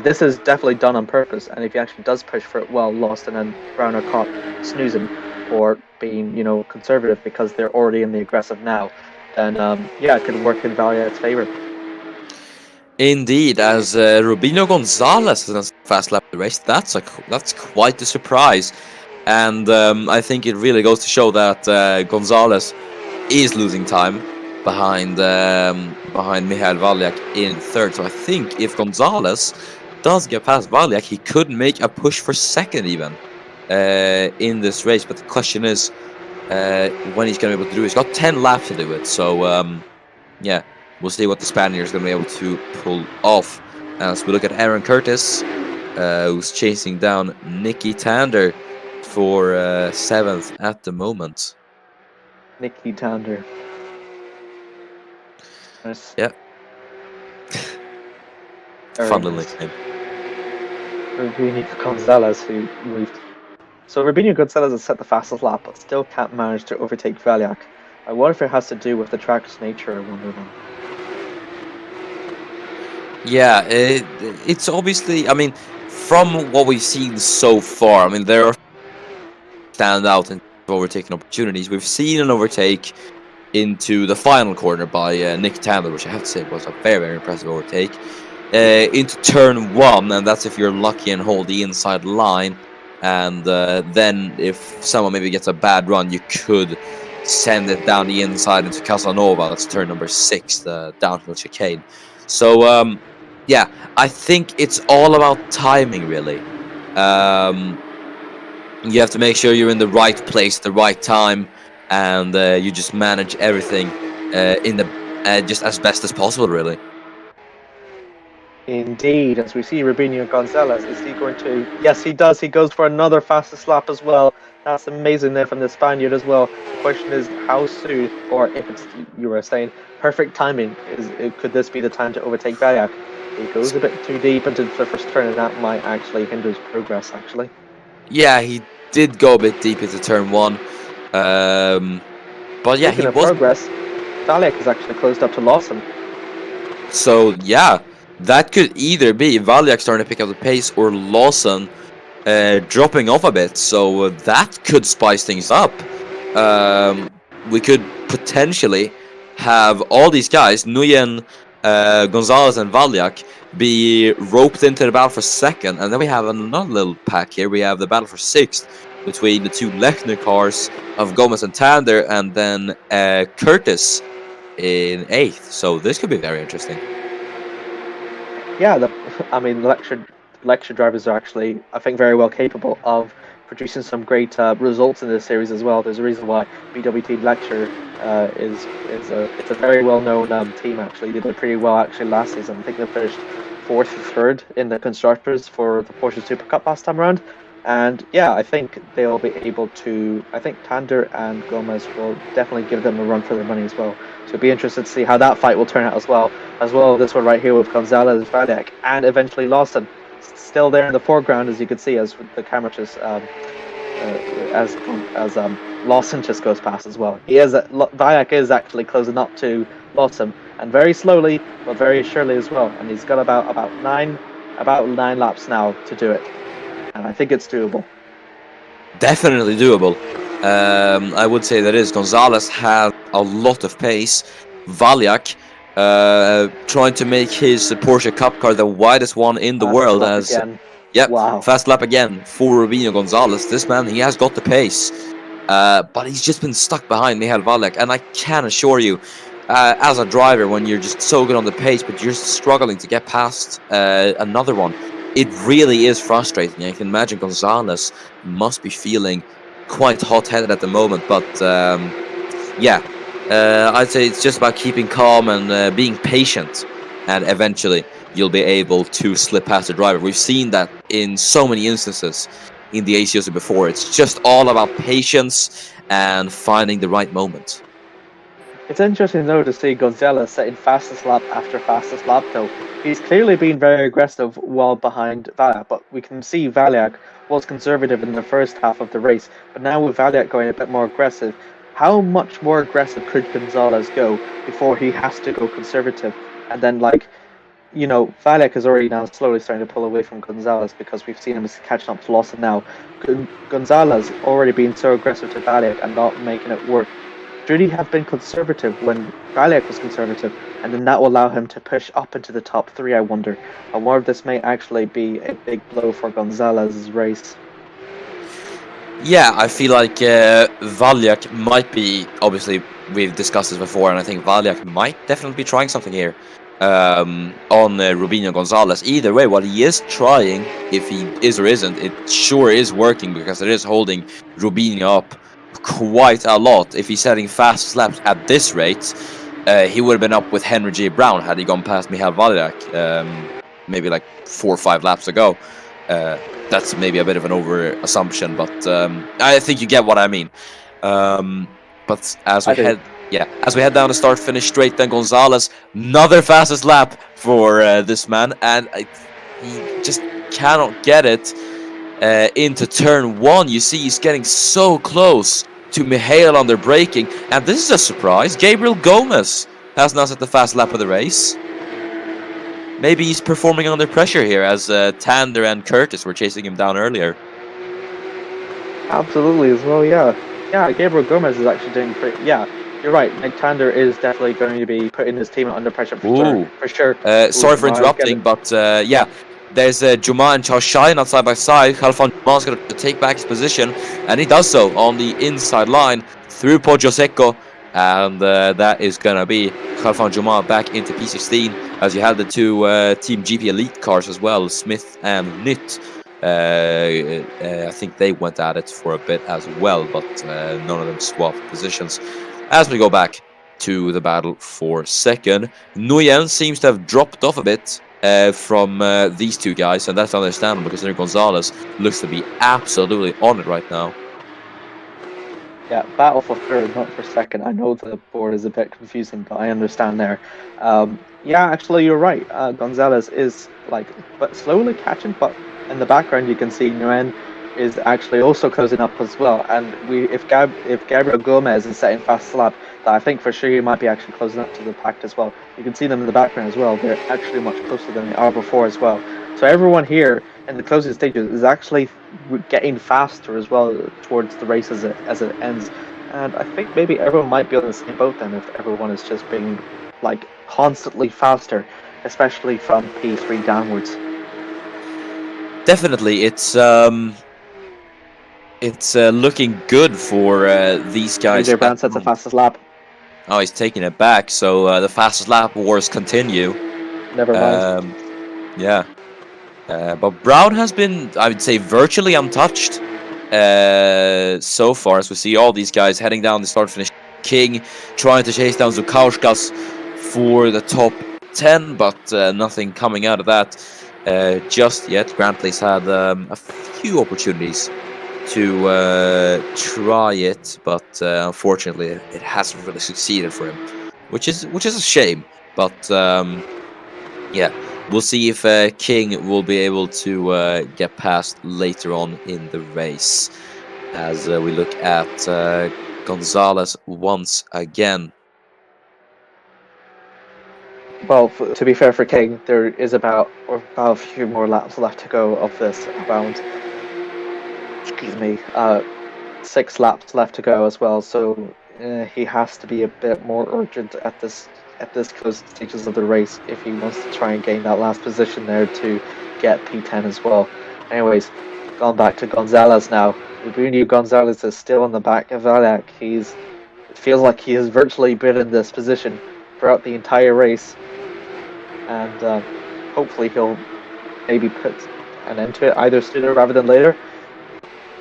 this is definitely done on purpose, and if he actually does push for it well, Lawson and Brown are caught snoozing or being, conservative because they're already in the aggressive now, then yeah, it could work in Valiant's favor. Indeed, as Rubino Gonzalez has a fast lap of the race, that's quite a surprise, and I think it really goes to show that Gonzalez is losing time behind Michael Valyak in third. So I think if Gonzalez does get past Valyak, he could make a push for second even in this race. But the question is when he's going to be able to do it. He's got 10 laps to do it. So yeah, we'll see what the Spaniard is going to be able to pull off. As we look at Aaron Curtis, who's chasing down Nicky Tander for 7th at the moment. Nicky Tander. Nice. Yeah. Fun little nickname. Rubino Gonzalez, who moved. So Rubino Gonzalez has set the fastest lap, but still can't manage to overtake Valyak. I wonder if it has to do with the track's nature. I wonder then. Yeah, it's obviously. I mean, from what we've seen so far, I mean, there are stand out in overtaking opportunities. We've seen an overtake into the final corner by Nick Tander, which I have to say was a very, very impressive overtake. Into turn 1, and that's if you're lucky and hold the inside line. And then if someone maybe gets a bad run, you could send it down the inside into Casanova. That's turn number 6, the downhill chicane. So, yeah, I think it's all about timing, really. You have to make sure you're in the right place at the right time, and you just manage everything in the just as best as possible, really. Indeed, as we see Rubino Gonzalez, is he going to... Yes, he does. He goes for another fastest lap as well. That's amazing there from the Spaniard as well. The question is how soon, or if it's, you were saying, perfect timing, could this be the time to overtake Valyak? He goes a bit too deep into the first turn, and that might actually hinder his progress, actually. Yeah, he did go a bit deep into turn 1. But yeah, Speaking of progress, Valyak has actually closed up to Lawson. So yeah, that could either be Valyak starting to pick up the pace or Lawson dropping off a bit. So that could spice things up. We could potentially have all these guys, Nguyen, Gonzalez and Valyak, be roped into the battle for second, and then we have another little pack here. We have the battle for 6th between the 2 Lechner cars of Gomez and Tander, and then Curtis in 8th. So this could be very interesting. Yeah, I mean, lecture drivers are actually, I think, very well capable of producing some great results in this series as well. There's a reason why BWT Lecture it's a very well-known team. Actually, they did pretty well actually last season. I think they finished 4th or 3rd in the constructors for the Porsche Supercup last time around. And yeah, I think they'll be able to. I think Tander and Gomez will definitely give them a run for their money as well. So it'll be interested to see how that fight will turn out as well. This one right here with Gonzalez, Valyak, and eventually Lawson still there in the foreground, as you can see, as the camera just as Lawson just goes past as well. Valyak is actually closing up to Lawson, and very slowly but very surely as well. And he's got about nine laps now to do it. And I think it's doable. Definitely doable. I would say that is. Gonzalez has a lot of pace. Valyak trying to make his Porsche Cup car the widest one in the world. Yep, wow. Fast lap again for Rubino Gonzalez. This man, he has got the pace. But he's just been stuck behind Michael Valyak. And I can assure you, as a driver, when you're just so good on the pace, but you're struggling to get past another one, it really is frustrating. I can imagine Gonzalez must be feeling quite hot-headed at the moment. But yeah, I'd say it's just about keeping calm and being patient. And eventually, you'll be able to slip past the driver. We've seen that in so many instances in the ACOs before. It's just all about patience and finding the right moment. It's interesting, though, to see Gonzalez setting fastest lap after fastest lap, though. He's clearly been very aggressive while behind Valyak, but we can see Valyak was conservative in the first half of the race. But now with Valyak going a bit more aggressive, how much more aggressive could Gonzalez go before he has to go conservative? And then, Valyak is already now slowly starting to pull away from Gonzalez because we've seen him catching up to Lawson now. Gonzalez already being so aggressive to Valyak and not making it work. should he have been conservative when Valak was conservative, and then that will allow him to push up into the top three, I wonder. And more of this may actually be a big blow for Gonzalez's race. Yeah, I feel like Valyak might be, obviously, we've discussed this before, and I think Valyak might definitely be trying something here on Rubinho Gonzalez. Either way, what he is trying, if he is or isn't, it sure is working, because it is holding Rubinho up quite a lot. If he's setting fast slaps at this rate, he would have been up with Henry J. Brown had he gone past Michal Valyak maybe like 4 or 5 laps ago. That's maybe a bit of an over assumption, but I think you get what I mean. But as we head down the start finish straight, then Gonzalez, another fastest lap for this man, and he just cannot get it into turn 1. You see, he's getting so close to Mihail on their braking, and this is a surprise. Gabriel Gomez has now set the fast lap of the race. Maybe he's performing under pressure here, as Tander and Curtis were chasing him down earlier. Absolutely, as well, yeah. Yeah, Gabriel Gomez is actually doing pretty... Yeah, you're right. Nick Tander is definitely going to be putting his team under pressure for sure. Sorry for interrupting, but yeah. There's Juma and Charles Shine side by side. Khalfan Juma's going to take back his position, and he does so on the inside line through Poggio Secco. And that is going to be Khalfan Juma back into P16, as you have the two Team GP Elite cars as well, Smith and Nut. I think they went at it for a bit as well, but none of them swapped positions. As we go back to the battle for second, Nguyen seems to have dropped off a bit from these two guys, and that's understandable because Gonzalez looks to be absolutely on it right now. Yeah, battle for third, not for second. I know the board is a bit confusing, but I understand there. Yeah, actually, you're right. Gonzalez is but slowly catching. But in the background, you can see Nguyen is actually also closing up as well. And if Gabriel Gomez is setting fast slap, I think for sure he might be actually closing up to the pack as well. You can see them in the background as well. They're actually much closer than they are before as well. So everyone here in the closing stages is actually getting faster as well towards the race as it ends. And I think maybe everyone might be on the same boat then, if everyone is just being constantly faster, especially from P3 downwards. Definitely, it's looking good for these guys. AJ Brown sets the fastest lap. Oh, he's taking it back, so the fastest lap wars continue. Never mind. Yeah. But Brown has been, I would say, virtually untouched so far, as we see all these guys heading down the start-finish. King trying to chase down Zukauskas for the top 10, but nothing coming out of that just yet. Grantley's had a few opportunities to try it, but unfortunately it hasn't really succeeded for him, which is a shame. But yeah, we'll see if King will be able to get past later on in the race, as we look at Gonzalez once again. Well, to be fair for King, there is about a few more laps left to go of this round. 6 laps left to go as well, so he has to be a bit more urgent at this close stages of the race if he wants to try and gain that last position there to get P10 as well. Anyways, going back to Gonzalez now. Rubinho Gonzalez is still on the back of Valak. It feels like he has virtually been in this position throughout the entire race, and hopefully he'll maybe put an end to it either sooner rather than later.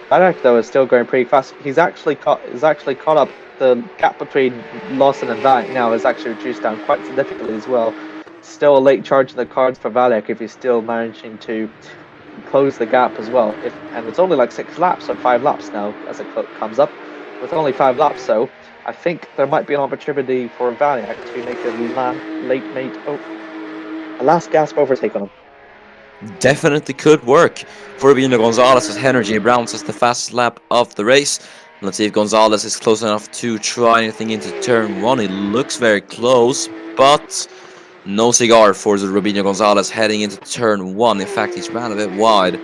Valak, though, is still going pretty fast. He's actually caught up. The gap between Lawson and Valak now is actually reduced down quite significantly as well. Still a late charge in the cards for Valak if he's still managing to close the gap as well. And it's only 6 laps or 5 laps now as it comes up. With only 5 laps, so I think there might be an opportunity for Valak to make a last gasp overtake on him. Definitely could work for Rubinho Gonzalez, as Henry J. Brown says the fastest lap of the race. Let's see if Gonzalez is close enough to try anything into turn 1. He looks very close, but no cigar for the Rubinho Gonzalez heading into turn 1. In fact, he's ran a bit wide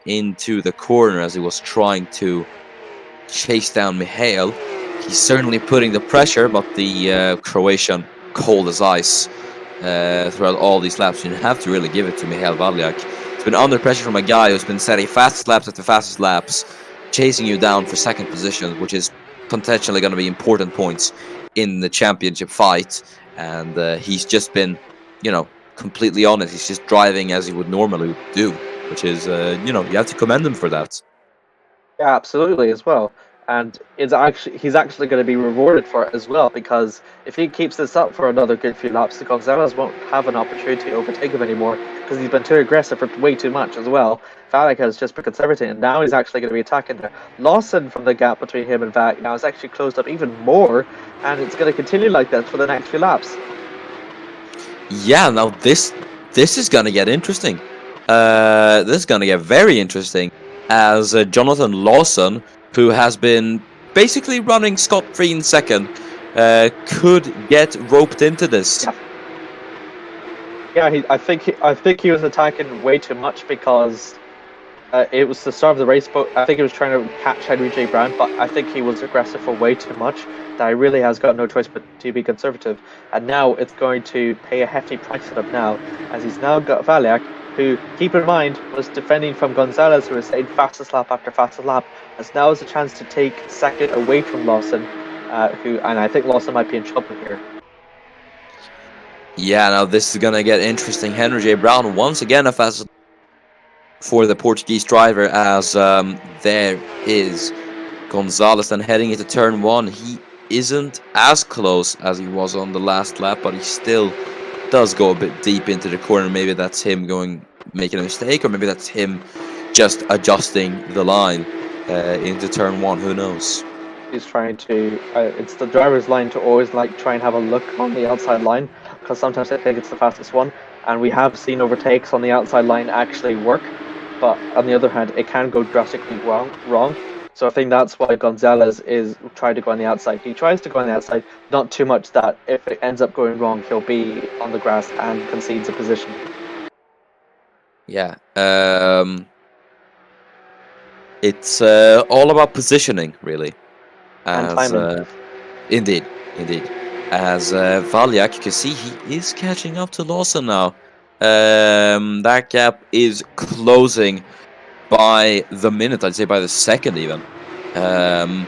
into the corner as he was trying to chase down Mihail. He he's certainly putting the pressure, but the Croatian cold as ice throughout all these laps. You have to really give it to Michael Valiak. It's been under pressure from a guy who's been setting fastest laps after fastest laps, chasing you down for second position, which is potentially going to be important points in the championship fight. And he's just been, completely on it. He's just driving as he would normally do, which is, you have to commend him for that. Yeah, absolutely as well. And he's actually going to be rewarded for it as well, because if he keeps this up for another good few laps, the Gonzalez won't have an opportunity to overtake him anymore, because he's been too aggressive for way too much as well. Valiak has just been conservative, and now he's actually going to be attacking there. Lawson, from the gap between him and Valiak now, has actually closed up even more, and it's going to continue like that for the next few laps. Yeah, now this is going to get interesting. This is going to get very interesting, as Jonathan Lawson, who has been basically running scot-free in second, could get roped into this. Yeah, I think he was attacking way too much, because it was the start of the race, but I think he was trying to catch Henry J. Brown, but I think he was aggressive for way too much, that he really has got no choice but to be conservative. And now it's going to pay a hefty price for him now, as he's now got Valiak, who, keep in mind, was defending from Gonzalez, who was saying fastest lap after fastest lap, as now is a chance to take second away from Lawson, and I think Lawson might be in trouble here. Yeah, now this is going to get interesting. Henry J. Brown once again a fast for the Portuguese driver, as there is Gonzalez and heading into turn one. He isn't as close as he was on the last lap, but he still does go a bit deep into the corner. Maybe that's him making a mistake, or maybe that's him just adjusting the line into turn one. Who knows? He's trying to. It's the driver's line to always try and have a look on the outside line, because sometimes they think it's the fastest one, and we have seen overtakes on the outside line actually work. But on the other hand, it can go drastically wrong. So I think that's why Gonzalez is trying to go on the outside. He tries to go on the outside, not too much that if it ends up going wrong, he'll be on the grass and concedes a position. Yeah. It's all about positioning, really. And timing. Indeed. As Valiak, you can see he is catching up to Lawson now. That gap is closing by the minute, I'd say by the second even. And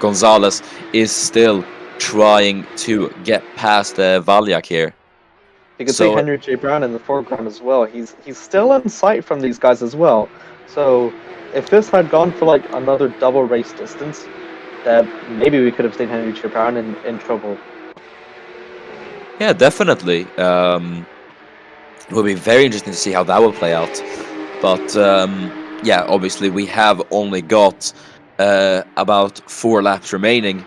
Gonzalez is still trying to get past Valiak here. You can see Henry J. Brown in the foreground as well. He's still in sight from these guys as well. So if this had gone for another double race distance, maybe we could have seen Henry J. Brown in trouble. Yeah, definitely. It will be very interesting to see how that will play out. But yeah, obviously we have only got about 4 laps remaining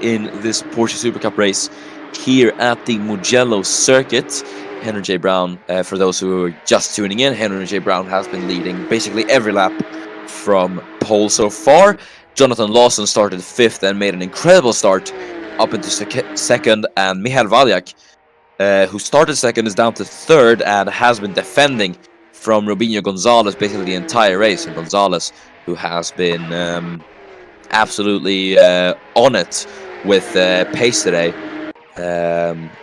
in this Porsche Supercup race here at the Mugello circuit. Henry J. Brown, for those who are just tuning in, Henry J. Brown has been leading basically every lap from pole so far. Jonathan Lawson started 5th and made an incredible start up into second, and Michael Valiak, who started 2nd, is down to 3rd and has been defending from Robinho Gonzalez basically the entire race. And Gonzalez, who has been absolutely on it with pace today,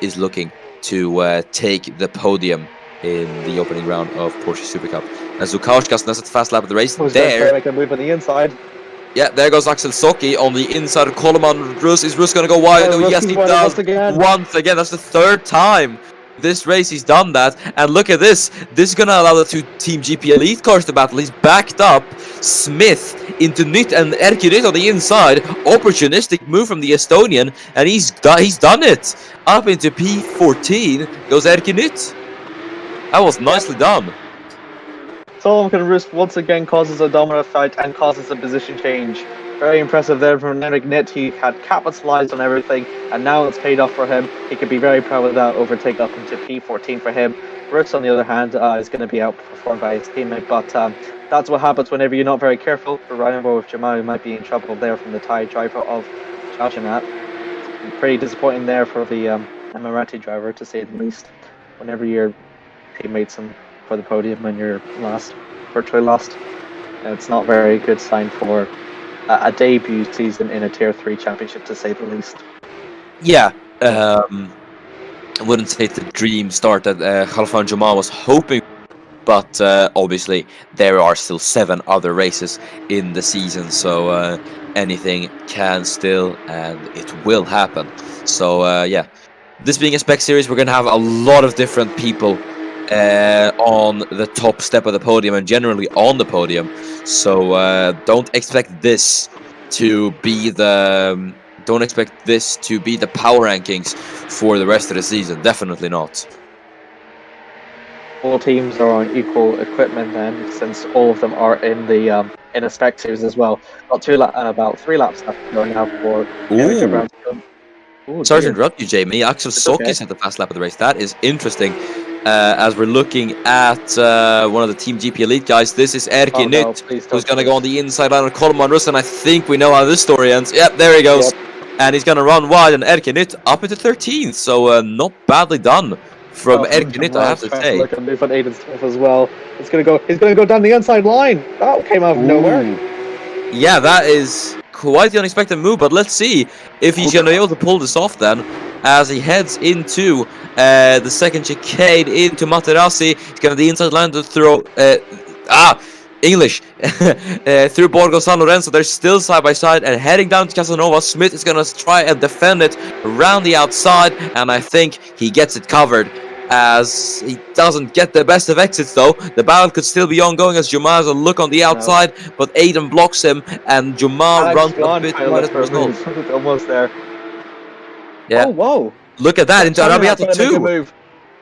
is looking to take the podium in the opening round of Porsche Supercup. As Zukaushkas, that's the fast lap of the race. There, make a move on the inside. Yeah, there goes Axel Socki on the inside of Coleman. Is Rus going to go wide? Oh, yes, he does. Once again, that's the 3rd time this race he's done that. And look at this. This is going to allow the 2 Team GP Elite cars to battle. He's backed up Smith into Nyt and Erkki Nyt on the inside. Opportunistic move from the Estonian, and he's done it. Up into P14 goes Erkki Nyt. That was nicely done. Solomon Rus once again causes a dominant fight and causes a position change. Very impressive there from Henrik Nyt. He had capitalized on everything, and now it's paid off for him. He could be very proud of that overtake up into P14 for him. Rus, on the other hand, is going to be outperformed by his teammate, but that's what happens whenever you're not very careful. For Ryan with Jamal, might be in trouble there from the Thai driver of Chajanat. Pretty disappointing there for the Emirati driver, to say the least. Whenever your teammates for the podium and you're virtually lost, it's not very good sign for a debut season in a Tier 3 championship, to say the least. Yeah, I wouldn't say it's the dream start that Khalfan Jamal was hoping, but obviously there are still 7 other races in the season, so anything can still and it will happen. So yeah, this being a spec series, we're going to have a lot of different people on the top step of the podium and generally on the podium. So don't expect this to be the power rankings for the rest of the season. Definitely not. All teams are on equal equipment then, since all of them are in the in a spec series as well. About 3 laps left to go now for amateur round. Sorry to interrupt you, Jamie. Axel Sokis okay. had the fast lap of the race. That is interesting. As we're looking at one of the Team GP Elite guys, this is Erki Nytt, who's going to go on the inside line of Kolman Russ, and I think we know how this story ends. Yep, there he goes. Yep. And he's going to run wide, and Erki Nytt up into 13th, so not badly done from Erki Nytt, I have to say. Look at move on Aiden's stuff as well. He's going to go down the inside line. That came out of nowhere. Yeah, that is quite the unexpected move, but let's see if he's going to be able to pull this off then, as he heads into the second chicane into Materassi. He's going to the inside line to throw English through Borgo San Lorenzo. They're still side by side and heading down to Casanova. Smith is going to try and defend it around the outside, and I think he gets it covered, as he doesn't get the best of exits though. The battle could still be ongoing as Jamal has a look on the outside, but Aiden blocks him, and Jamal runs a bit as a result. Almost there. Yeah. Oh, whoa. Look at that, into Arrabbiata 2.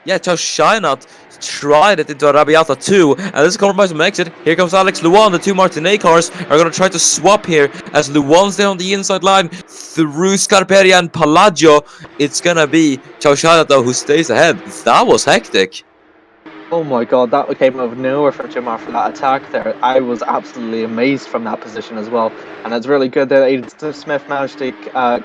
Yeah, Charles Scheinert tried it into Arrabbiata 2, and this is compromise makes it. Here comes Alex Luan. The 2 Martinet cars are going to try to swap here, as Luan's there on the inside line through Scarperi and Palladio. It's going to be Charles Scheinert though who stays ahead. That was hectic. Oh my god, that came out of nowhere for Jamar for that attack there. I was absolutely amazed from that position as well. And it's really good that Aiden Smith managed to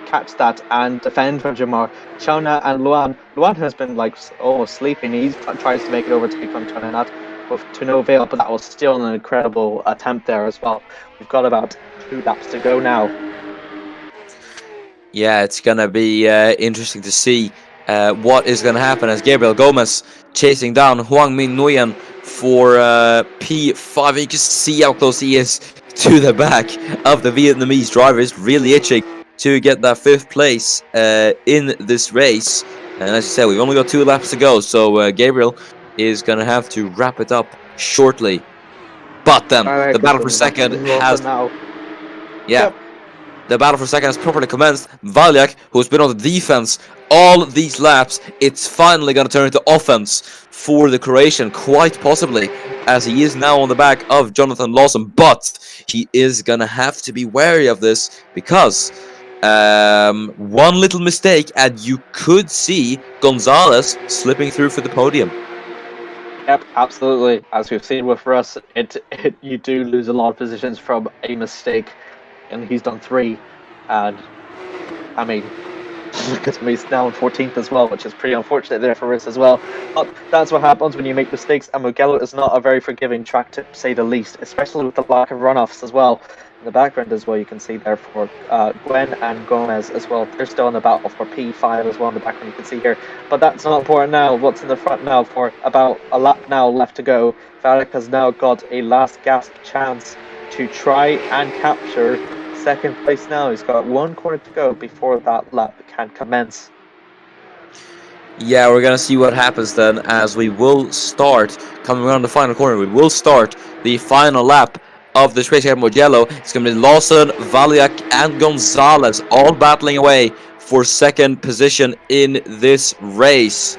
catch that and defend from Jamar. Chona and Luan. Luan has been like almost sleeping. He tries to make it overtake from Chona to no avail, but that was still an incredible attempt there as well. We've got about 2 laps to go now. Yeah, it's going to be interesting to see what is going to happen as Gabriel Gomez chasing down Huang Minh Nguyen for P5. You can see how close he is to the back of the Vietnamese driver. He's really itching to get that 5th place in this race. And as you said, we've only got 2 laps to go, so Gabriel is going to have to wrap it up shortly. But then the battle for second has... Yeah. Yep. The battle for second has properly commenced. Valjak, who's been on the defense all these laps, it's finally going to turn into offense for the Croatian, quite possibly, as he is now on the back of Jonathan Lawson. But he is going to have to be wary of this, because one little mistake and you could see Gonzalez slipping through for the podium. Yep, absolutely. As we've seen with Russ, you do lose a lot of positions from a mistake. And he's done 3, and I mean, look at him, he's now on 14th as well, which is pretty unfortunate there for Russ as well. But that's what happens when you make mistakes, and Mugello is not a very forgiving track, to say the least, especially with the lack of runoffs as well. In the background as well, you can see there for Gwen and Gomez as well. They're still in the battle for P5 as well in the background, you can see here. But that's not important now. What's in the front now, for about a lap now left to go. Varric has now got a last gasp chance to try and capture 2nd place now. He's got 1 corner to go before that lap can commence. Yeah, we're going to see what happens then, as we will start, coming around the final corner, we will start the final lap of this race here at Mugello. It's going to be Lawson, Valjak and Gonzalez all battling away for 2nd position in this race.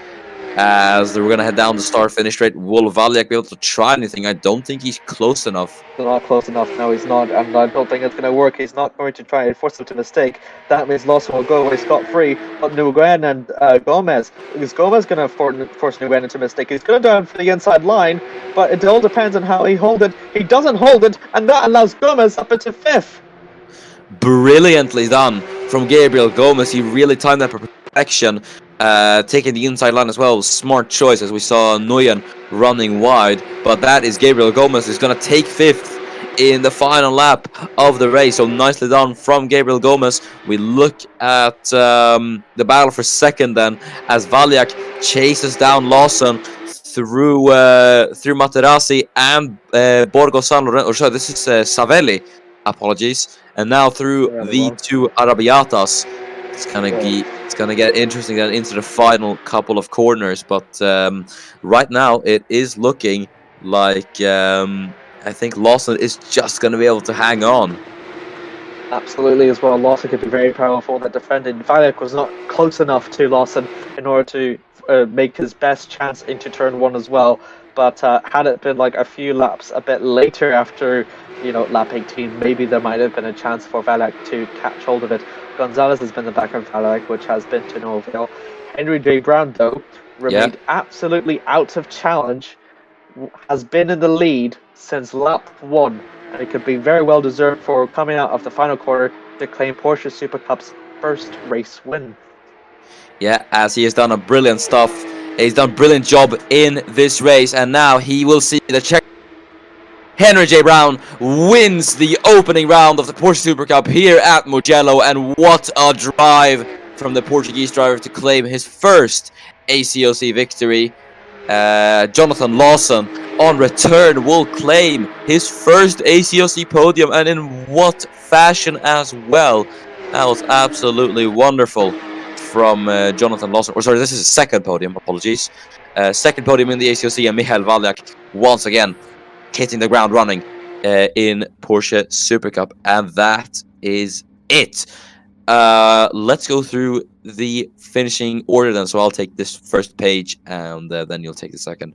As we're going to head down the start-finish straight. Will Valjak be able to try anything? I don't think he's close enough. Not close enough. No, he's not. And I don't think it's going to work. He's not going to try and force him to mistake. That means Lawson will go away scot-free. But Nguyen and Gomez. Is Gomez going to force Nguyen into mistake? He's going to down for the inside line. But it all depends on how he holds it. He doesn't hold it. And that allows Gomez up into 5th. Brilliantly done from Gabriel Gomez. He really timed that perfection. Taking the inside line as well, smart choice, as we saw Nguyen running wide. But that is Gabriel Gomez who's going to take 5th in the final lap of the race. So nicely done from Gabriel Gomez. We look at the battle for second then, as Valiak chases down Lawson through Materazzi and Borgo San Lorenzo. Or sorry, this is Savelli. Apologies. And now through Really the well. two Arabiatas. It's gonna get interesting then into the final couple of corners. But right now it is looking like I think Lawson is just gonna be able to hang on. Absolutely, as well. Lawson could be very powerful. That defending Valiak was not close enough to Lawson in order to make his best chance into turn one as well. But had it been like a few laps a bit later after, lap 18, maybe there might have been a chance for Valiak to catch hold of it. Gonzalez has been the back of Valiak, which has been to no avail. Henry J. Brown, though, remained absolutely out of challenge, has been in the lead since lap one, and it could be very well deserved for coming out of the final quarter to claim Porsche Supercup's first race win. Yeah, as he has done a brilliant stuff. He's done a brilliant job in this race, and now he will see the check. Henry J. Brown wins the opening round of the Porsche Super Cup here at Mugello, and what a drive from the Portuguese driver to claim his first ACOC victory. Jonathan Lawson on return will claim his first ACOC podium, and in what fashion as well. That was absolutely wonderful from Jonathan Lawson. Or sorry, this is his second podium, apologies. Second podium in the ACOC, and Michael Valiak once again hitting the ground running in Porsche Super Cup, and that is it. Let's go through the finishing order then. So I'll take this first page, and then you'll take the second.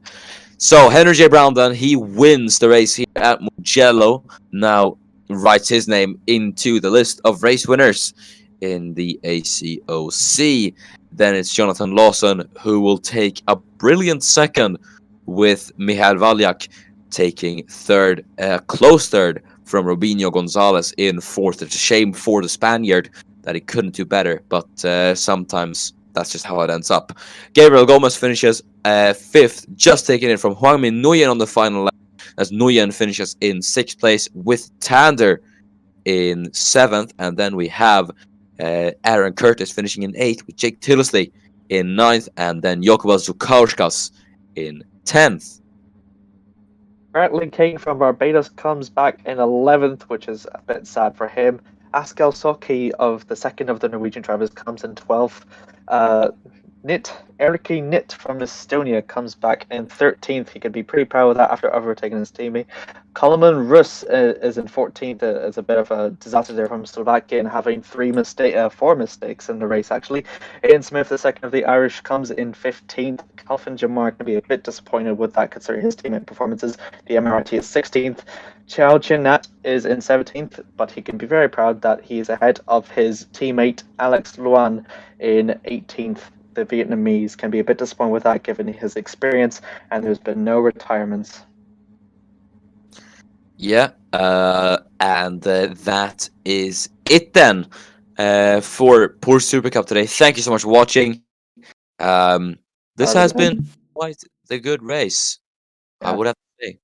So Henry J. Brown then, he wins the race here at Mugello. Now writes his name into the list of race winners in the ACOC. Then it's Jonathan Lawson who will take a brilliant second, with Michael Valiak taking third, close third from Robinho Gonzalez in fourth. It's a shame for the Spaniard that he couldn't do better, but sometimes that's just how it ends up. Gabriel Gomez finishes fifth, just taking it from Juan Min Nguyen on the final lap, as Nguyen finishes in sixth place with Tander in seventh, and then we have Aaron Curtis finishing in eighth with Jake Tillisley in ninth, and then Jokubas Zukauskas in 10th. Bradley King from Barbados comes back in 11th, which is a bit sad for him. Askel Soki of the second of the Norwegian drivers comes in 12th. Erki Nit from Estonia comes back in 13th. He could be pretty proud of that after overtaking his teammate. Koloman Rus is in 14th. It's a bit of a disaster there from Slovakia and having four mistakes in the race, actually. Ian Smith, the second of the Irish, comes in 15th. Calvin Jamar can be a bit disappointed with that considering his teammate performances. The MRT is 16th. Chao Chin Nat is in 17th, but he can be very proud that he is ahead of his teammate Alex Luan in 18th. The Vietnamese can be a bit disappointed with that given his experience, and there's been no retirements. Yeah, and that is it then for Porsche Super Cup today. Thank you so much for watching. This has been quite the good race, I would have to say.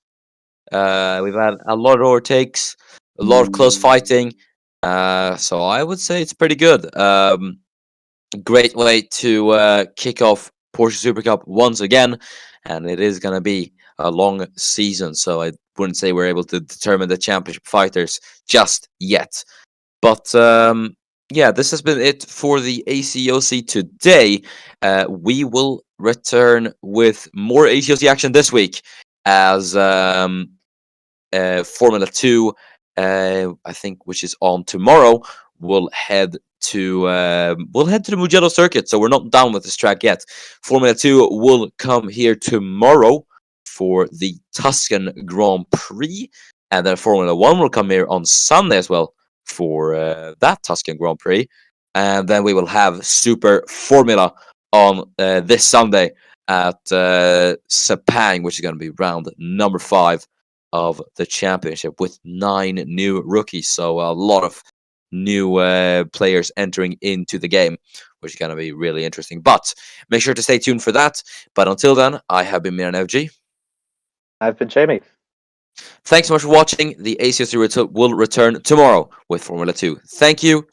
We've had a lot of overtakes, a lot of close fighting, so I would say it's pretty good. Great way to kick off Porsche Super Cup once again, and it is going to be a long season, so I wouldn't say we're able to determine the championship fighters just yet. But yeah, this has been it for the ACOC today. We will return with more ACOC action this week, as Formula 2, I think, which is on tomorrow, will head to the Mugello circuit. So we're not done with this track yet. Formula 2 will come here tomorrow for the Tuscan Grand Prix, and then Formula 1 will come here on Sunday as well for that Tuscan Grand Prix, and then we will have Super Formula on this Sunday at Sepang, which is going to be round number 5 of the championship with 9 new rookies. So a lot of new players entering into the game, which is going to be really interesting. But make sure to stay tuned for that. But until then, I have been Miran FG. I've been Jamie. Thanks so much for watching. The ACOC will return tomorrow with Formula 2. Thank you